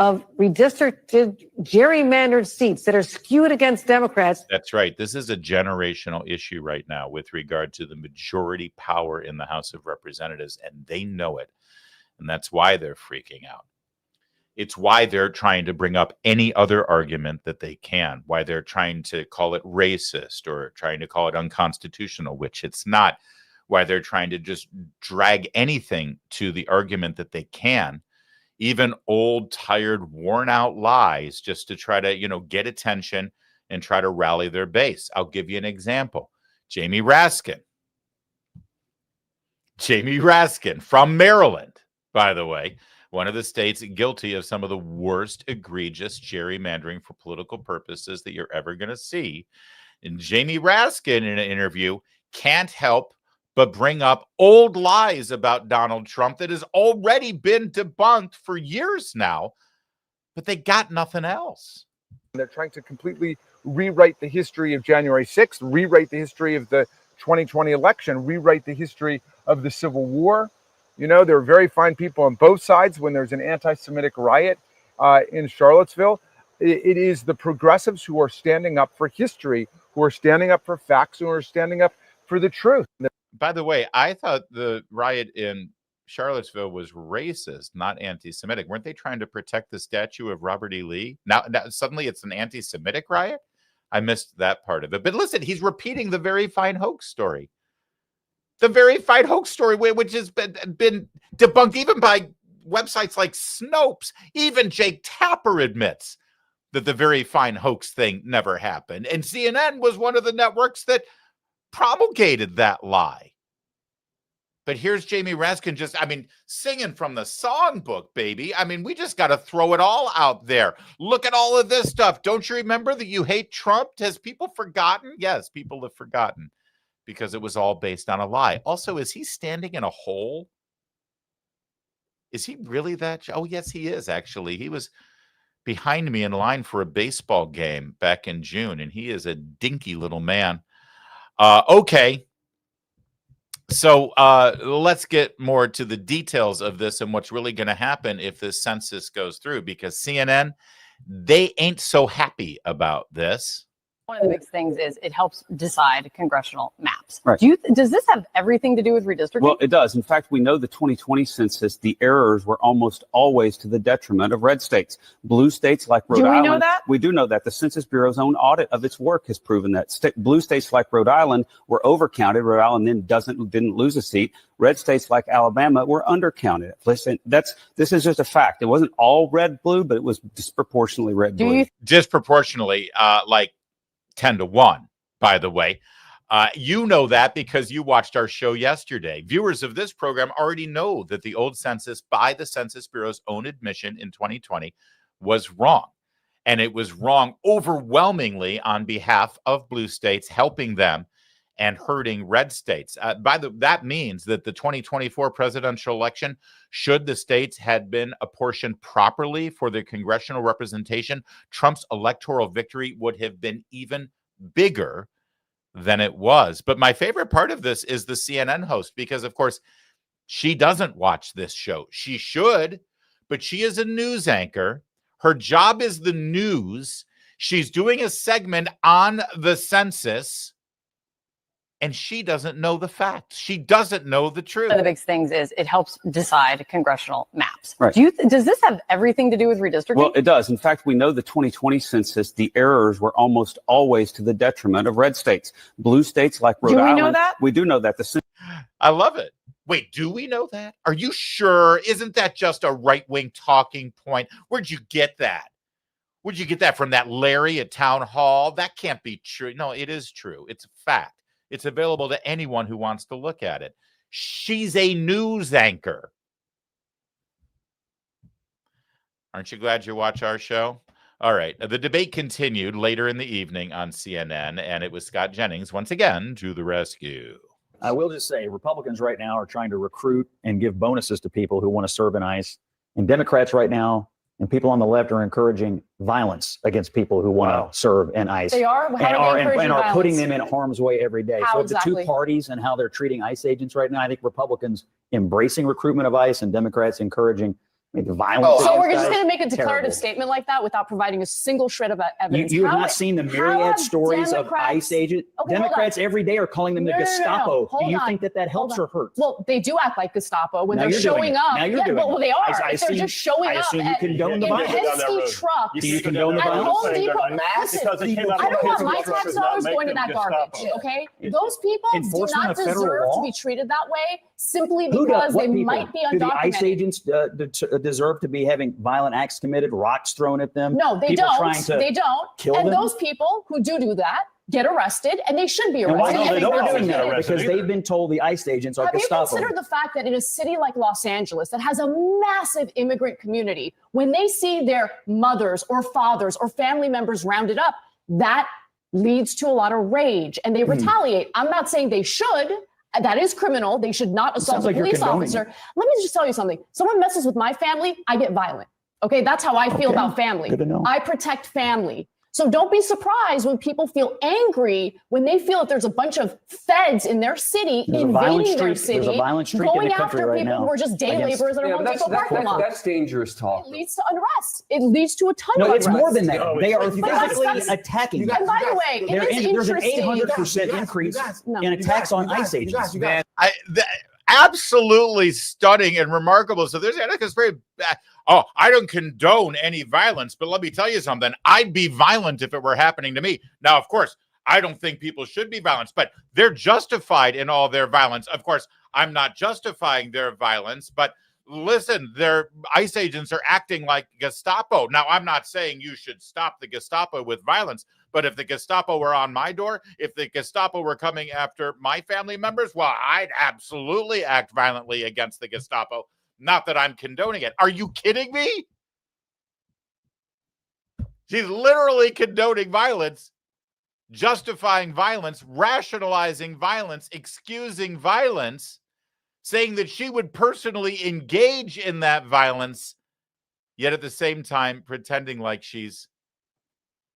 of redistricted, gerrymandered seats that are skewed against Democrats. That's right. This is a generational issue right now with regard to the majority power in the House of Representatives, and they know it. And that's why they're freaking out. It's why they're trying to bring up any other argument that they can, why they're trying to call it racist or trying to call it unconstitutional, which it's not, why they're trying to just drag anything to the argument that they can, even old, tired, worn out lies just to try to, get attention and try to rally their base. I'll give you an example. Jamie Raskin from Maryland, by the way, one of the states guilty of some of the worst egregious gerrymandering for political purposes that you're ever going to see. And Jamie Raskin, in an interview, can't help but bring up old lies about Donald Trump that has already been debunked for years now, but they got nothing else. They're trying to completely rewrite the history of January 6th, rewrite the history of the 2020 election, rewrite the history of the Civil War. There are very fine people on both sides when there's an anti-Semitic riot in Charlottesville. It is the progressives who are standing up for history, who are standing up for facts, who are standing up for the truth. By the way, I thought the riot in Charlottesville was racist, not anti-Semitic. Weren't they trying to protect the statue of Robert E. Lee? Now suddenly it's an anti-Semitic riot? I missed that part of it. But listen, he's repeating the very fine hoax story. The very fine hoax story, which has been debunked even by websites like Snopes. Even Jake Tapper admits that the very fine hoax thing never happened. And CNN was one of the networks that promulgated that lie. But here's Jamie Raskin singing from the songbook, baby. We just got to throw it all out there. Look at all of this stuff. Don't you remember that you hate Trump? Has people forgotten? Yes, people have forgotten because it was all based on a lie. Also, is he standing in a hole? Is he really that? Oh, yes, he is, actually. He was behind me in line for a baseball game back in June, and he is a dinky little man. Okay. So let's get more to the details of this and what's really going to happen if this census goes through, because CNN, they ain't so happy about this. One of the big things is it helps decide congressional maps. Right. Does this have everything to do with redistricting? Well, it does. In fact, we know the 2020 census, the errors were almost always to the detriment of red states. Blue states like Rhode Island. Do we know that? We do know that. The Census Bureau's own audit of its work has proven that. Blue states like Rhode Island were overcounted. Rhode Island then didn't lose a seat. Red states like Alabama were undercounted. Listen, this is just a fact. It wasn't all red-blue, but it was disproportionately red-blue. Disproportionately, like 10-1, by the way. You know that because you watched our show yesterday. Viewers of this program already know that the old census, by the Census Bureau's own admission in 2020, was wrong. And it was wrong overwhelmingly on behalf of blue states, helping them and hurting red states. That means that the 2024 presidential election, should the states had been apportioned properly for their congressional representation, Trump's electoral victory would have been even bigger than it was. But my favorite part of this is the CNN host, because, of course, she doesn't watch this show. She should, but she is a news anchor. Her job is the news. She's doing a segment on the census, and she doesn't know the facts. She doesn't know the truth. One of the big things is it helps decide congressional maps. Right. Does this have everything to do with redistricting? Well, it does. In fact, we know the 2020 census, the errors were almost always to the detriment of red states. Blue states like Rhode Island. Do we know that? We do know that. I love it. Wait, do we know that? Are you sure? Isn't that just a right-wing talking point? Where'd you get that? Where'd you get that from? That Larry at Town Hall? That can't be true. No, it is true. It's a fact. It's available to anyone who wants to look at it. She's a news anchor. Aren't you glad you watch our show? All right. The debate continued later in the evening on CNN, and it was Scott Jennings once again to the rescue. I will just say Republicans right now are trying to recruit and give bonuses to people who want to serve in ICE. And Democrats right now and people on the left are encouraging violence against people who want to serve in ICE. They are? And are putting them in harm's way every day. How so exactly? The two parties and how they're treating ICE agents right now, I think Republicans embracing recruitment of ICE and Democrats encouraging violence. So we're just going to make a declarative statement like that without providing a single shred of evidence. You have not seen the myriad stories of ICE agents. Okay, Democrats every day are calling them the Gestapo. Do you think that helps or hurts? Well, they do act like Gestapo when now they're showing up. Now you're doing well, they are. I If they're just showing up. I assume you condone the violence. Penske trucks. Do you condone the violence? Home Depot. Listen, I don't want my tax dollars going to that garbage. Okay, those people do not deserve to be treated that way simply because they might be undocumented. Do the ICE agents deserve to be having violent acts committed, rocks thrown at them? No, they don't. They don't. Kill and them? those people who do that get arrested, and they should be arrested. And why don't they doing that? Because they've been told the ICE agents are Gestapo. Have you considered the fact that in a city like Los Angeles that has a massive immigrant community, when they see their mothers or fathers or family members rounded up, that leads to a lot of rage and they retaliate? I'm not saying they should. That is criminal. They should not assault a police officer. Let me just tell you something. Someone messes with my family, I get violent. Okay, that's how I feel about family. Good to know. I protect family. So don't be surprised when people feel angry when they feel that there's a bunch of feds in their city invading their city, going after people who are just day laborers that are Home Depot parking lot. That's dangerous talk. It leads to unrest. It leads to a ton of No, unrest. it's more than that. They are physically attacking. And by the way, it is there's an interesting. 800% increase in attacks on ICE agents. Man, absolutely stunning and remarkable. So there's Anika's very bad. Oh, I don't condone any violence, but let me tell you something. I'd be violent if it were happening to me. Now, of course, I don't think people should be violent, but they're justified in all their violence. Of course, I'm not justifying their violence, but listen, their ICE agents are acting like Gestapo. Now, I'm not saying you should stop the Gestapo with violence, but if the Gestapo were on my door, if the Gestapo were coming after my family members, well, I'd absolutely act violently against the Gestapo. Not that I'm condoning it. Are you kidding me? She's literally condoning violence, justifying violence, rationalizing violence, excusing violence, saying that she would personally engage in that violence, yet at the same time pretending like she's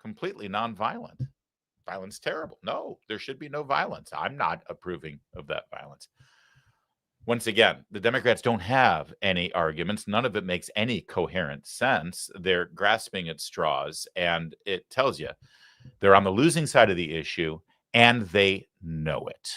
completely nonviolent. Violence terrible. No, there should be no violence. I'm not approving of that violence. Once again, the Democrats don't have any arguments. None of it makes any coherent sense. They're grasping at straws, and it tells you they're on the losing side of the issue, and they know it.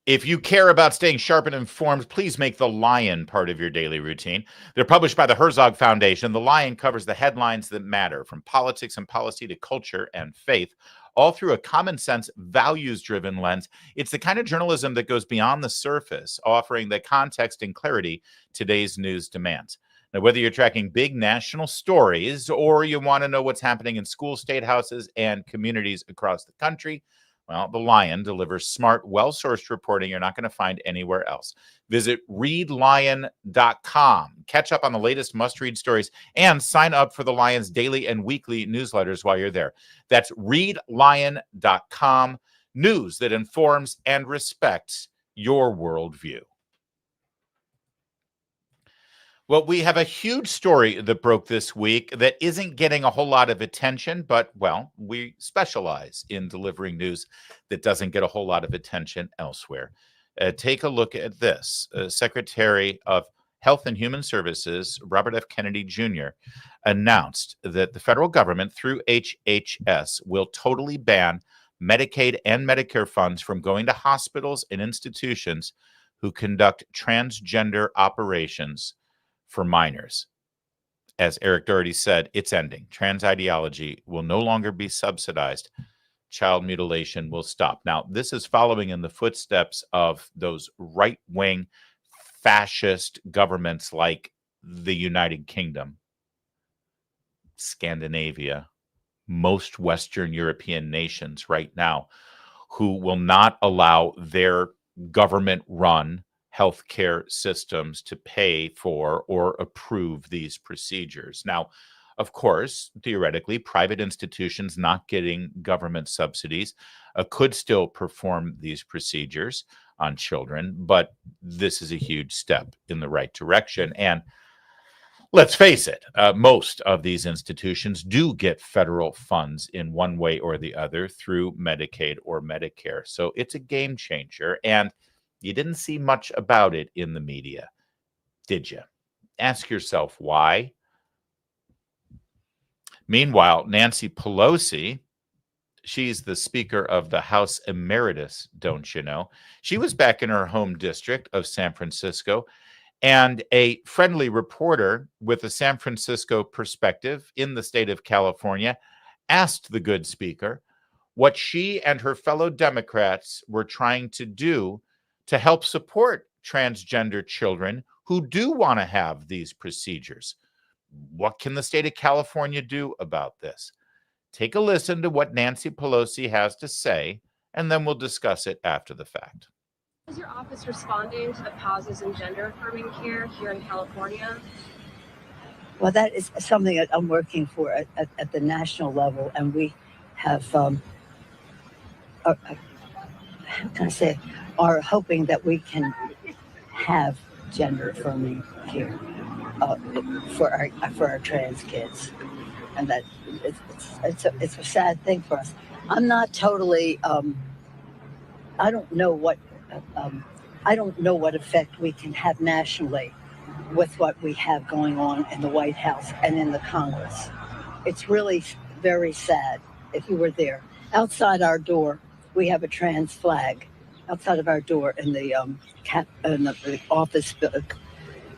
If you care about staying sharp and informed, please make The Lion part of your daily routine. They're published by the Herzog Foundation. The Lion covers the headlines that matter, from politics and policy to culture and faith, all through a common sense, values-driven lens. It's the kind of journalism that goes beyond the surface, offering the context and clarity today's news demands. Now, whether you're tracking big national stories or you want to know what's happening in school, state houses, and communities across the country, well, The Lion delivers smart, well-sourced reporting you're not going to find anywhere else. Visit readlion.com. Catch up on the latest must-read stories and sign up for The Lion's daily and weekly newsletters while you're there. That's readlion.com. News that informs and respects your worldview. Well, we have a huge story that broke this week that isn't getting a whole lot of attention, but, well, we specialize in delivering news that doesn't get a whole lot of attention elsewhere. Take a look at this. Secretary of Health and Human Services, Robert F. Kennedy Jr., announced that the federal government, through HHS, will totally ban Medicaid and Medicare funds from going to hospitals and institutions who conduct transgender operations for minors. As Eric Doherty said, it's ending. Trans ideology will no longer be subsidized. Child mutilation will stop. Now, this is following in the footsteps of those right-wing fascist governments like the United Kingdom, Scandinavia, most Western European nations right now who will not allow their government-run healthcare systems to pay for or approve these procedures. Now, of course, theoretically, private institutions not getting government subsidies could still perform these procedures on children, but this is a huge step in the right direction. And let's face it, most of these institutions do get federal funds in one way or the other through Medicaid or Medicare. So it's a game changer. And you didn't see much about it in the media, did you? Ask yourself why. Meanwhile, Nancy Pelosi, she's the Speaker of the House Emeritus, don't you know? She was back in her home district of San Francisco, and a friendly reporter with a San Francisco perspective in the state of California asked the good speaker what she and her fellow Democrats were trying to do to help support transgender children who do want to have these procedures. What can the state of California do about this? Take a listen to what Nancy Pelosi has to say, and then we'll discuss it after the fact. Is your office responding to the pauses in gender affirming care here in California? Well, that is something that I'm working for at the national level, and we have, how can I say, are hoping that we can have gender affirming care for our trans kids, and that it's a sad thing for us. I'm not totally. I don't know what effect we can have nationally with what we have going on in the White House and in the Congress. It's really very sad. If you were there, outside our door, we have a trans flag. Outside of our door in the office,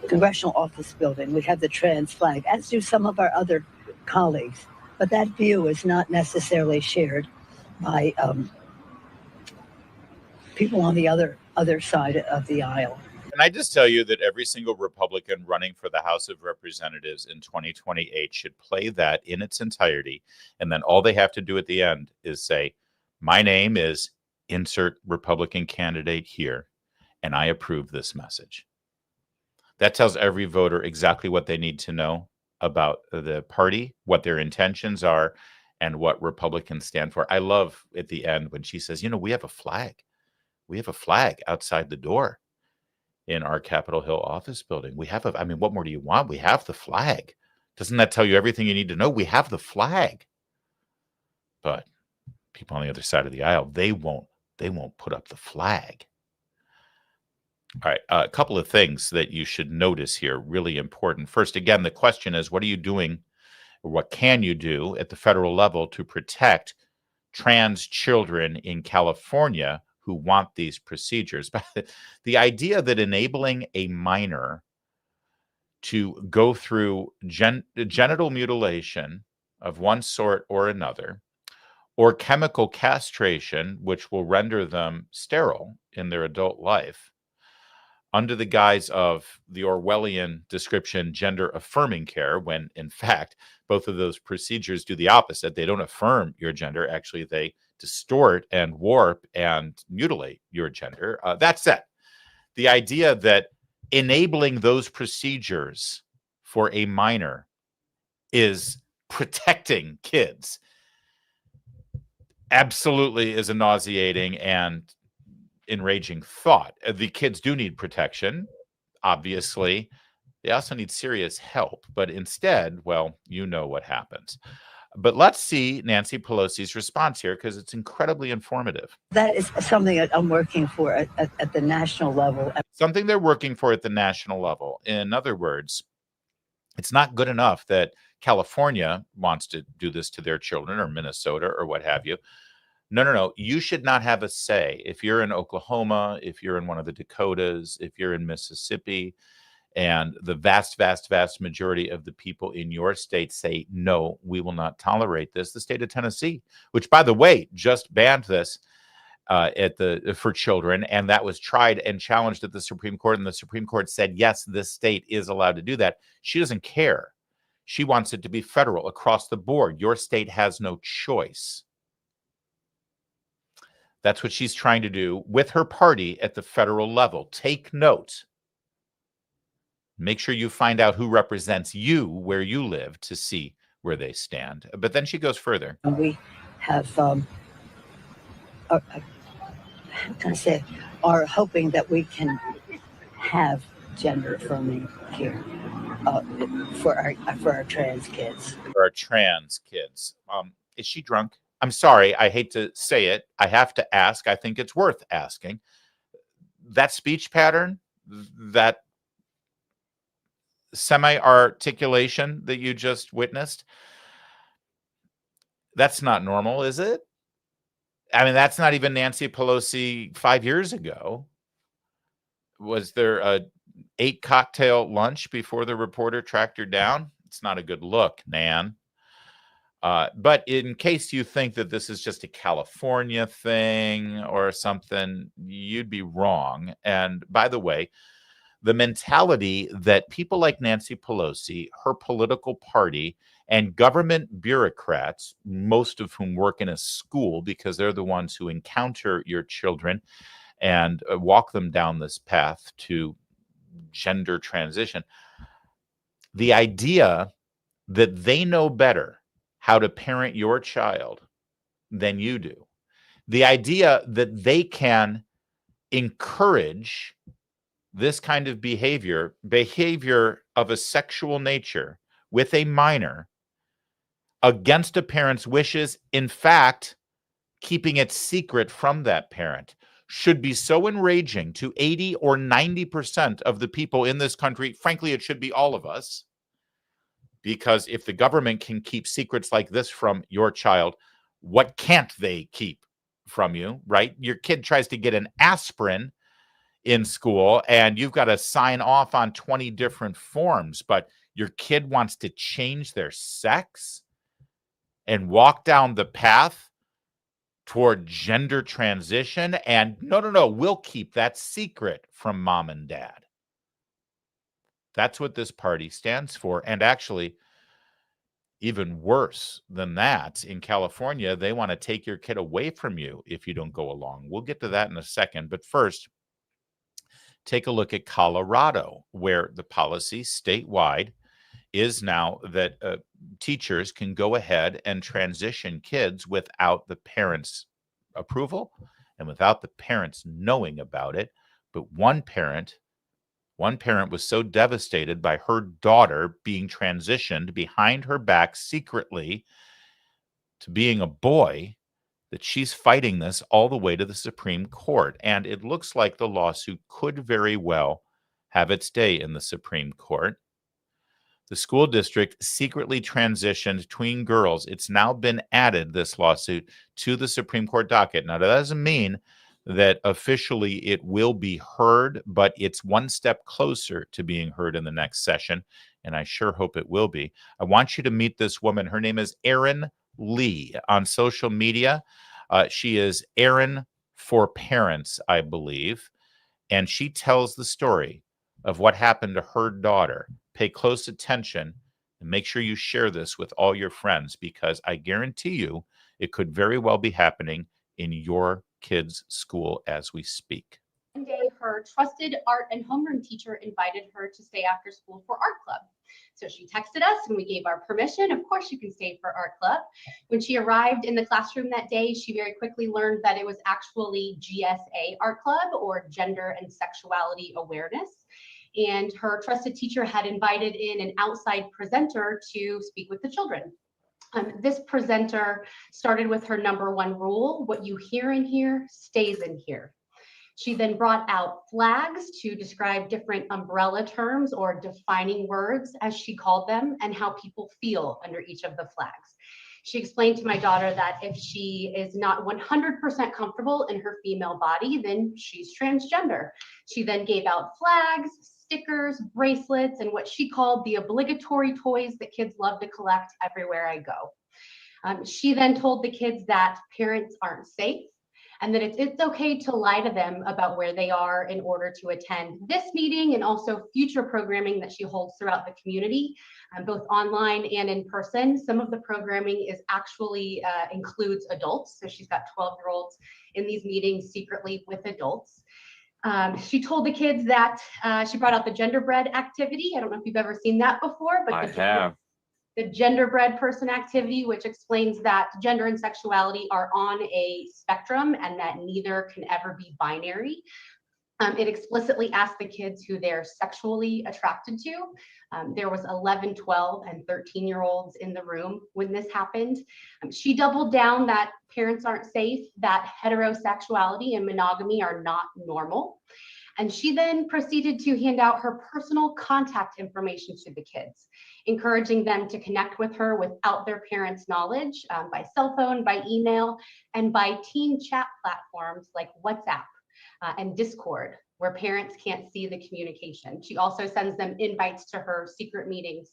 congressional office building, we have the trans flag, as do some of our other colleagues. But that view is not necessarily shared by people on the other side of the aisle. Can I just tell you that every single Republican running for the House of Representatives in 2028 should play that in its entirety, and then all they have to do at the end is say, my name is insert Republican candidate here, and I approve this message. That tells every voter exactly what they need to know about the party, what their intentions are, and what Republicans stand for. I love at the end when she says, we have a flag. We have a flag outside the door in our Capitol Hill office building. We have what more do you want? We have the flag. Doesn't that tell you everything you need to know? We have the flag. But people on the other side of the aisle, they won't put up the flag. All right, a couple of things that you should notice here, really important. First, again, the question is, what are you doing, or what can you do at the federal level to protect trans children in California who want these procedures? The idea that enabling a minor to go through genital mutilation of one sort or another, or chemical castration, which will render them sterile in their adult life, under the guise of the Orwellian description, gender affirming care, when in fact, both of those procedures do the opposite. They don't affirm your gender. Actually, they distort and warp and mutilate your gender. That said, the idea that enabling those procedures for a minor is protecting kids absolutely is a nauseating and enraging thought. The kids do need protection, obviously. They also need serious help. But instead, well, you know what happens. But let's see Nancy Pelosi's response here, because it's incredibly informative. That is something that I'm working for at the national level. Something they're working for at the national level. In other words, it's not good enough that California wants to do this to their children, or Minnesota, or what have you. No. You should not have a say. If you're in Oklahoma, if you're in one of the Dakotas, if you're in Mississippi, and the vast, vast, vast majority of the people in your state say, no, we will not tolerate this. The state of Tennessee, which, by the way, just banned this for children, and that was tried and challenged at the Supreme Court, and the Supreme Court said, yes, this state is allowed to do that. She doesn't care. She wants it to be federal across the board. Your state has no choice. That's what she's trying to do with her party at the federal level. Take note. Make sure you find out who represents you where you live to see where they stand. But then she goes further. We have, how can I say, are hoping that we can have gender affirming care for our trans kids. For our trans kids. Is she drunk? I'm sorry. I hate to say it. I have to ask. I think it's worth asking. That speech pattern, that semi-articulation that you just witnessed, that's not normal, is it? I mean, that's not even Nancy Pelosi 5 years ago. Was there a 8-cocktail lunch before the reporter tracked her down? It's not a good look, Nan. But in case you think that this is just a California thing or something, you'd be wrong. And by the way, the mentality that people like Nancy Pelosi, her political party, and government bureaucrats, most of whom work in a school because they're the ones who encounter your children and walk them down this path to gender transition, the idea that they know better how to parent your child than you do, the idea that they can encourage this kind of behavior of a sexual nature with a minor against a parent's wishes, in fact, keeping it secret from that parent, should be so enraging to 80 or 90% of the people in this country. Frankly, it should be all of us. Because if the government can keep secrets like this from your child, what can't they keep from you, right? Your kid tries to get an aspirin in school and you've got to sign off on 20 different forms, but your kid wants to change their sex and walk down the path toward gender transition. And no, we'll keep that secret from mom and dad. That's what this party stands for. And actually, even worse than that, in California, they want to take your kid away from you if you don't go along. We'll get to that in a second. But first, take a look at Colorado, where the policy statewide is now that teachers can go ahead and transition kids without the parents' approval and without the parents knowing about it. But one parent was so devastated by her daughter being transitioned behind her back secretly to being a boy that she's fighting this all the way to the Supreme Court. And it looks like the lawsuit could very well have its day in the Supreme Court. The school district secretly transitioned tween girls. It's now been added, this lawsuit, to the Supreme Court docket. Now, that doesn't mean that officially it will be heard, but it's one step closer to being heard in the next session, and I sure hope it will be. I want you to meet this woman. Her name is Erin Lee on social media. She is Erin for Parents, I believe, and she tells the story of what happened to her daughter. Pay close attention and make sure you share this with all your friends, because I guarantee you it could very well be happening in your kids' school as we speak. One day, her trusted art and homeroom teacher invited her to stay after school for art club. So she texted us and we gave our permission. Of course, you can stay for art club. When she arrived in the classroom that day, she very quickly learned that it was actually GSA art club, or Gender and Sexuality Awareness. And her trusted teacher had invited in an outside presenter to speak with the children. This presenter started with her #1 rule: what you hear in here stays in here. She then brought out flags to describe different umbrella terms or defining words, as she called them, and how people feel under each of the flags. She explained to my daughter that if she is not 100% comfortable in her female body, then she's transgender. She then gave out flags, stickers, bracelets, and what she called the obligatory toys that kids love to collect everywhere I go. She then told the kids that parents aren't safe and that it's okay to lie to them about where they are in order to attend this meeting and also future programming that she holds throughout the community, both online and in person. Some of the programming is actually includes adults. So she's got 12-year-olds in these meetings secretly with adults. She told the kids that she brought out the genderbread activity. I don't know if you've ever seen that before, but the genderbread person activity, which explains that gender and sexuality are on a spectrum and that neither can ever be binary. It explicitly asked the kids who they're sexually attracted to. There was 11, 12, and 13-year-olds in the room when this happened. She doubled down that parents aren't safe, that heterosexuality and monogamy are not normal. And she then proceeded to hand out her personal contact information to the kids, encouraging them to connect with her without their parents' knowledge, by cell phone, by email, and by teen chat platforms like WhatsApp and Discord, where parents can't see the communication. She also sends them invites to her secret meetings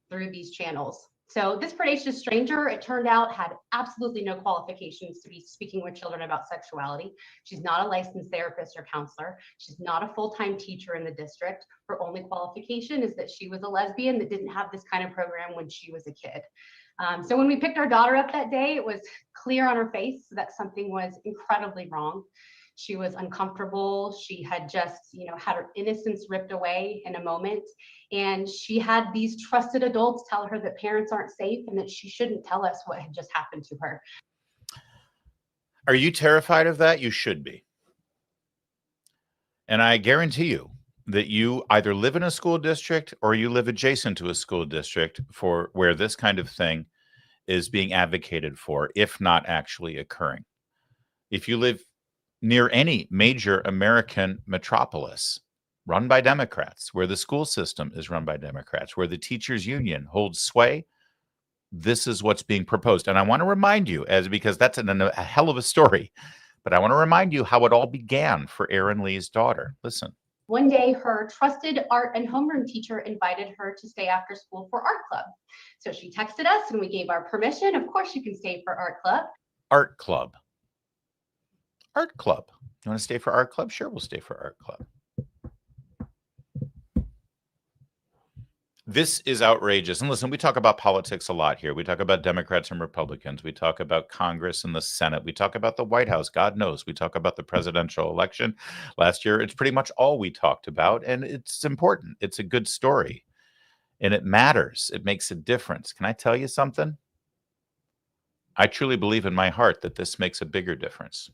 through these channels. So this predacious stranger, it turned out, had absolutely no qualifications to be speaking with children about sexuality. She's not a licensed therapist or counselor. She's not a full-time teacher in the district. Her only qualification is that she was a lesbian that didn't have this kind of program when she was a kid. So when we picked our daughter up that day, it was clear on her face that something was incredibly wrong. She was uncomfortable. She had just, had her innocence ripped away in a moment. And she had these trusted adults tell her that parents aren't safe and that she shouldn't tell us what had just happened to her. Are you terrified of that? You should be. And I guarantee you that you either live in a school district or you live adjacent to a school district for where this kind of thing is being advocated for, if not actually occurring. If you live near any major American metropolis run by Democrats, where the school system is run by Democrats, where the teachers union holds sway, this is what's being proposed. And I want to remind you, because that's a hell of a story, but I want to remind you how it all began for Erin Lee's daughter. Listen. One day, her trusted art and homeroom teacher invited her to stay after school for art club. So she texted us and we gave our permission. Of course, you can stay for art club. Art club. Art club. You want to stay for art club? Sure, we'll stay for art club. This is outrageous. And listen, we talk about politics a lot here. We talk about Democrats and Republicans. We talk about Congress and the Senate. We talk about the White House. God knows. We talk about the presidential election last year. It's pretty much all we talked about. And it's important. It's a good story. And it matters. It makes a difference. Can I tell you something? I truly believe in my heart that this makes a bigger difference.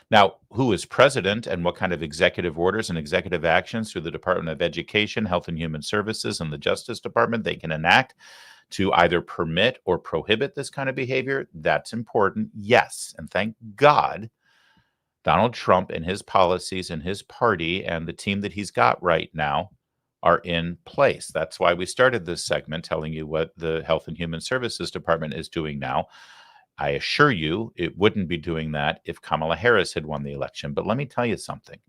Now, who is president and what kind of executive orders and executive actions through the Department of Education, Health and Human Services, and the Justice Department they can enact to either permit or prohibit this kind of behavior, that's important, yes. And thank God Donald Trump and his policies and his party and the team that he's got right now are in place. That's why we started this segment telling you what the Health and Human Services Department is doing now. I assure you it wouldn't be doing that if Kamala Harris had won the election. But let me tell you something.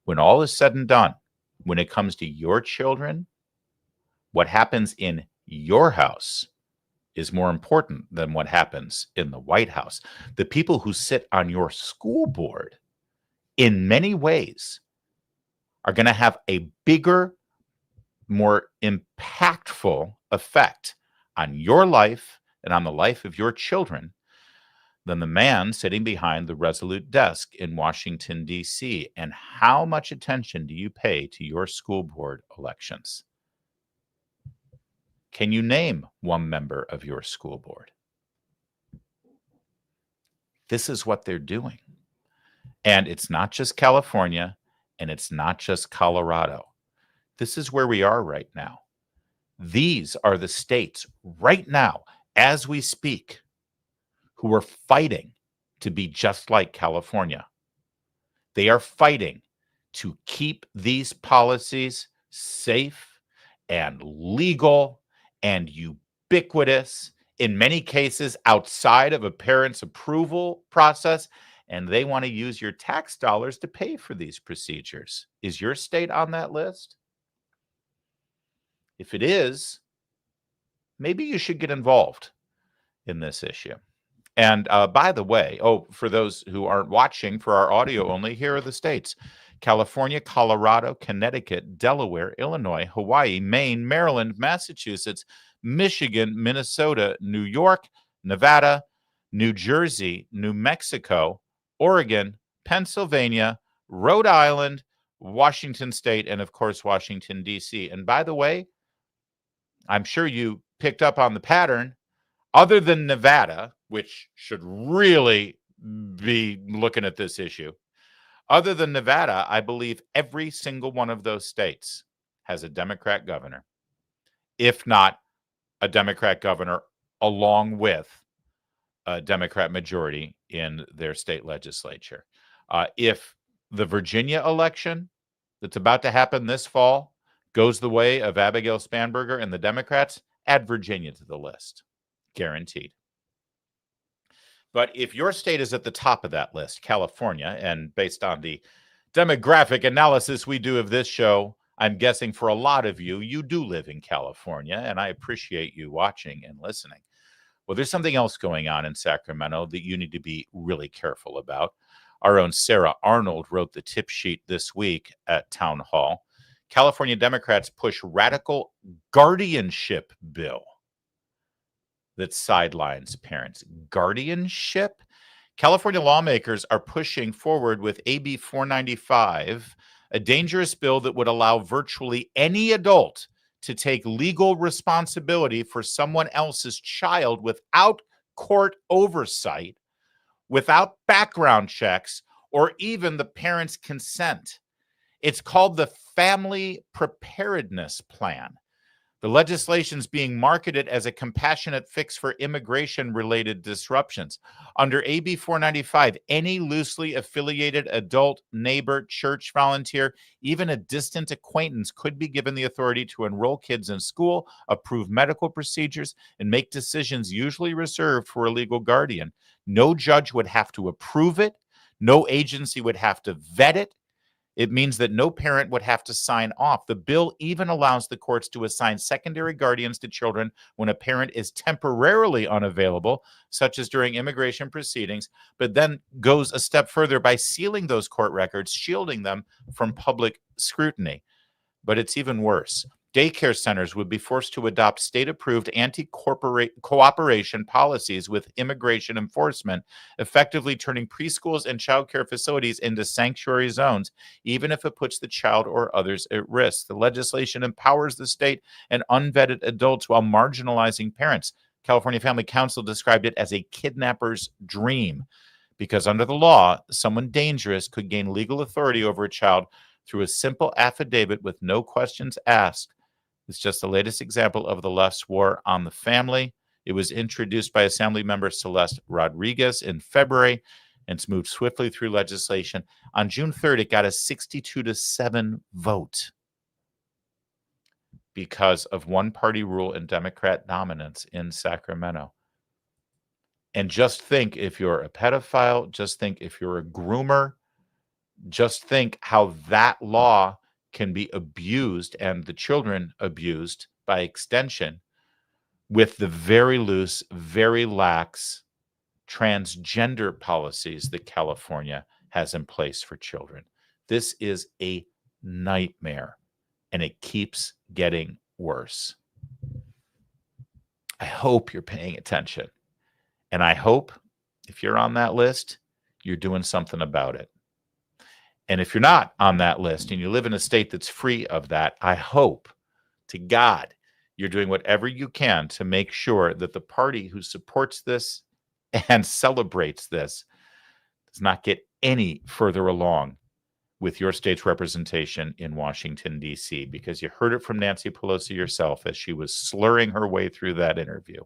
When all is said and done, when it comes to your children, what happens in your house is more important than what happens in the White House. The people who sit on your school board, in many ways, are going to have a bigger, more impactful effect on your life and on the life of your children than the man sitting behind the Resolute desk in Washington, D.C. And how much attention do you pay to your school board elections? Can you name one member of your school board? This is what they're doing. And it's not just California, and it's not just Colorado. This is where we are right now. These are the states right now, as we speak, who are fighting to be just like California. They are fighting to keep these policies safe and legal and ubiquitous, in many cases outside of a parent's approval process, and they want to use your tax dollars to pay for these procedures. Is your state on that list? If it is, maybe you should get involved in this issue. And by the way, for those who aren't watching, for our audio only, here are the states: California, Colorado, Connecticut, Delaware, Illinois, Hawaii, Maine, Maryland, Massachusetts, Michigan, Minnesota, New York, Nevada, New Jersey, New Mexico, Oregon, Pennsylvania, Rhode Island, Washington State, and of course, Washington, D.C. And by the way, I'm sure you picked up on the pattern. Other than Nevada, which should really be looking at this issue, other than Nevada, I believe every single one of those states has a Democrat governor, if not a Democrat governor along with a Democrat majority in their state legislature. If the Virginia election that's about to happen this fall goes the way of Abigail Spanberger and the Democrats, add Virginia to the list. Guaranteed. But if your state is at the top of that list, California, and based on the demographic analysis we do of this show, I'm guessing for a lot of you, you do live in California, and I appreciate you watching and listening. Well, there's something else going on in Sacramento that you need to be really careful about. Our own Sarah Arnold wrote the tip sheet this week at Town Hall. California Democrats push radical guardianship bill that sidelines parents. Guardianship? California lawmakers are pushing forward with AB 495, a dangerous bill that would allow virtually any adult to take legal responsibility for someone else's child without court oversight, without background checks, or even the parent's consent. It's called the Family Preparedness Plan. The legislation is being marketed as a compassionate fix for immigration-related disruptions. Under AB 495, any loosely affiliated adult, neighbor, church volunteer, even a distant acquaintance could be given the authority to enroll kids in school, approve medical procedures, and make decisions usually reserved for a legal guardian. No judge would have to approve it. No agency would have to vet it. It means that no parent would have to sign off. The bill even allows the courts to assign secondary guardians to children when a parent is temporarily unavailable, such as during immigration proceedings, but then goes a step further by sealing those court records, shielding them from public scrutiny. But it's even worse. Daycare centers would be forced to adopt state-approved anti-cooperation policies with immigration enforcement, effectively turning preschools and childcare facilities into sanctuary zones, even if it puts the child or others at risk. The legislation empowers the state and unvetted adults while marginalizing parents. California Family Council described it as a kidnapper's dream, because under the law, someone dangerous could gain legal authority over a child through a simple affidavit with no questions asked. It's just the latest example of the left's war on the family. It was introduced by Assembly member Celeste Rodriguez in February, and it's moved swiftly through legislation. On June 3rd, it got a 62-7 vote because of one-party rule and Democrat dominance in Sacramento. And just think, if you're a pedophile, just think if you're a groomer, just think how that law can be abused, and the children abused by extension, with the very loose, very lax transgender policies that California has in place for children. This is a nightmare, and it keeps getting worse. I hope you're paying attention, and I hope if you're on that list, you're doing something about it. And if you're not on that list and you live in a state that's free of that, I hope to God you're doing whatever you can to make sure that the party who supports this and celebrates this does not get any further along with your state's representation in Washington, D.C., because you heard it from Nancy Pelosi herself as she was slurring her way through that interview.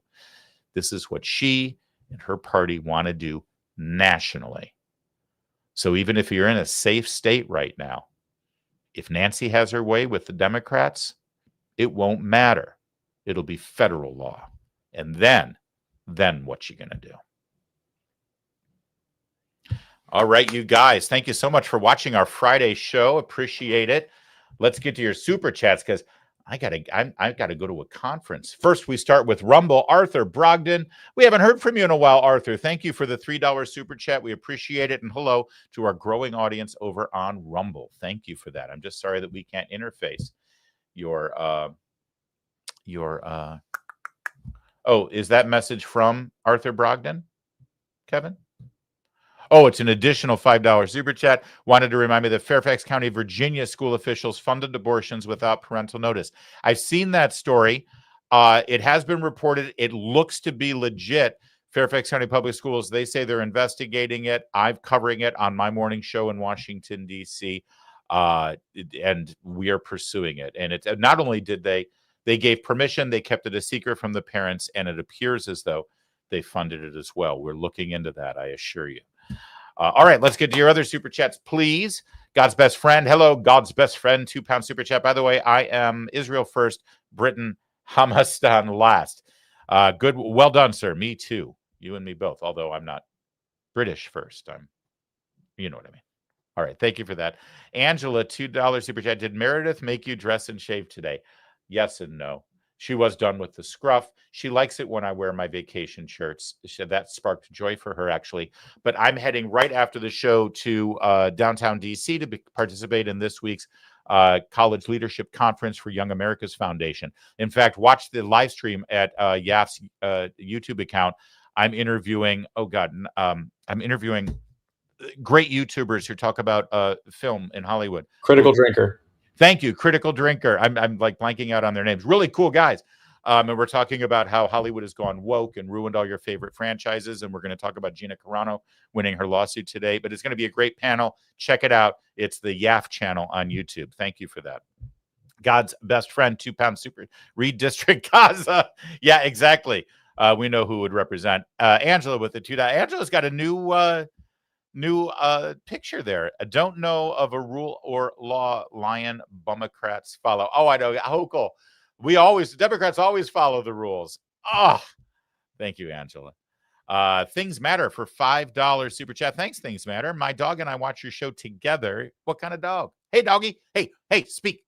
This is what she and her party want to do nationally. So even if you're in a safe state right now, if Nancy has her way with the Democrats, it won't matter. It'll be federal law. And then what you going to do? All right, you guys, thank you so much for watching our Friday show. Appreciate it. Let's get to your super chats, because I gotta go to a conference. First, we start with Rumble. Arthur Brogdon. We haven't heard from you in a while, Arthur. Thank you for the $3 super chat. We appreciate it. And hello to our growing audience over on Rumble. Thank you for that. I'm just sorry that we can't interface your oh, is that message from Arthur Brogdon, Kevin? Oh, it's an additional $5 super chat. Wanted to remind me that Fairfax County, Virginia school officials funded abortions without parental notice. I've seen that story. It has been reported. It looks to be legit. Fairfax County Public Schools, they say they're investigating it. I'm covering it on my morning show in Washington, D.C., and we are pursuing it. And it's not only did they gave permission, they kept it a secret from the parents, and it appears as though they funded it as well. We're looking into that, I assure you. All right, let's get to your other super chats, please. God's best friend. Hello, God's best friend. £2 super chat. By the way, I am Israel first, Britain, Hamastan last. Good. Well done, sir. Me too. You and me both, although I'm not British first. You know what I mean. All right. Thank you for that. Angela, $2 super chat. Did Meredith make you dress and shave today? Yes and no. She was done with the scruff. She likes it when I wear my vacation shirts. That sparked joy for her, actually. But I'm heading right after the show to downtown D.C. to participate in this week's College Leadership Conference for Young America's Foundation. In fact, watch the live stream at YAF's YouTube account. I'm interviewing, I'm interviewing great YouTubers who talk about film in Hollywood. Critical Drinker. Thank you, Critical Drinker. I'm like blanking out on their names. Really cool guys. And we're talking about how Hollywood has gone woke and ruined all your favorite franchises. And we're going to talk about Gina Carano winning her lawsuit today. But it's going to be a great panel. Check it out. It's the YAF channel on YouTube. Thank you for that. God's best friend, £2 super. Reed District Gaza. Yeah, exactly. We know who would represent. Angela with the $2. Angela's got a new picture there. I don't know of a rule or law lion Democrats follow. Oh, I know. Hochul. Democrats always follow the rules. Oh, thank you, Angela. Things Matter for $5 super chat. Thanks, Things Matter. My dog and I watch your show together. What kind of dog? Hey, doggy. Hey, speak.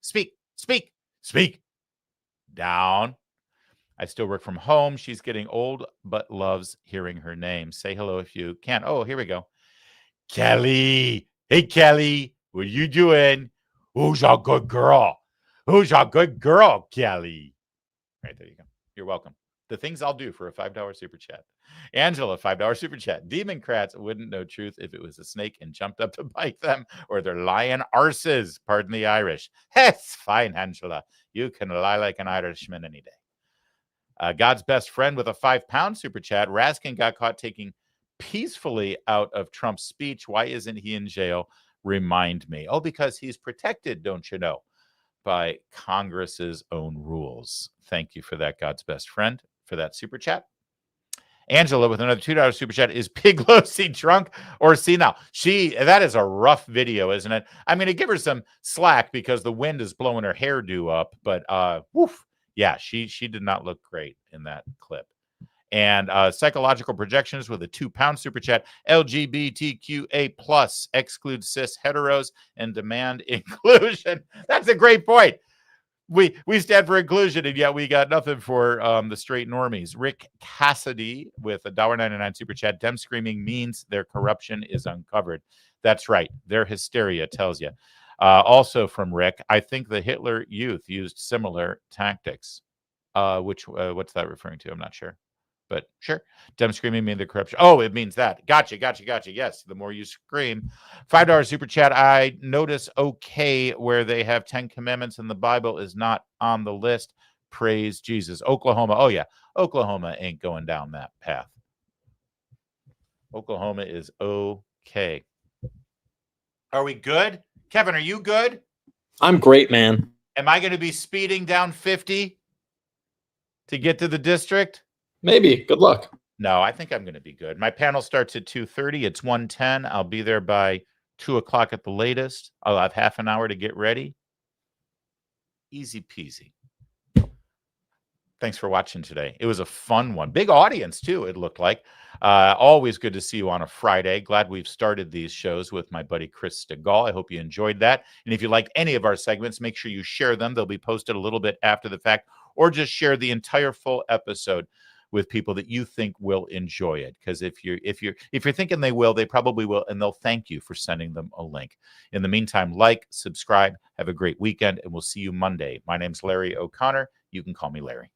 Down. I still work from home. She's getting old, but loves hearing her name. Say hello if you can. Oh, here we go. Kelly. Hey, Kelly. What are you doing? Who's a good girl? Who's a good girl, Kelly? Right, there you go. You're welcome. The things I'll do for a $5 super chat. Angela, $5 super chat. Democrats wouldn't know truth if it was a snake and jumped up to bite them, or they're lying arses. Pardon the Irish. It's fine, Angela. You can lie like an Irishman any day. God's best friend with a £5 super chat. Raskin got caught taking peacefully out of Trump's speech. Why isn't he in jail? Remind me. Oh, because he's protected, don't you know, by Congress's own rules. Thank you for that, God's best friend, for that super chat. Angela with another $2 super chat. Is Pelosi drunk or senile? That is a rough video, isn't it? I'm going to give her some slack because the wind is blowing her hairdo up, but yeah, she did not look great in that clip. And Psychological Projections with a £2 super chat. LGBTQA plus exclude cis heteros and demand inclusion. That's a great point. We stand for inclusion, and yet we got nothing for the straight normies. Rick Cassidy with a $1.99 super chat. Dem screaming means their corruption is uncovered. That's right. Their hysteria tells you. Also from Rick, I think the Hitler Youth used similar tactics. What's that referring to? I'm not sure. But sure. Dem screaming mean the corruption. Oh, it means that. Gotcha. Yes, the more you scream. $5 super chat. I notice where they have 10 commandments and the Bible is not on the list. Praise Jesus. Oklahoma. Oh, yeah. Oklahoma ain't going down that path. Oklahoma is okay. Are we good? Kevin, are you good? I'm great, man. Am I going to be speeding down 50 to get to the district? Maybe. Good luck. No, I think I'm going to be good. My panel starts at 2:30. It's 1:10. I'll be there by 2 o'clock at the latest. I'll have half an hour to get ready. Easy peasy. Thanks for watching today. It was a fun one. Big audience, too, it looked like. Always good to see you on a Friday. Glad we've started these shows with my buddy Chris Stigall. I hope you enjoyed that. And if you liked any of our segments, make sure you share them. They'll be posted a little bit after the fact, or just share the entire full episode with people that you think will enjoy it. Because if you're thinking they will, they probably will, and they'll thank you for sending them a link. In the meantime, like, subscribe, have a great weekend, and we'll see you Monday. My name's Larry O'Connor. You can call me Larry.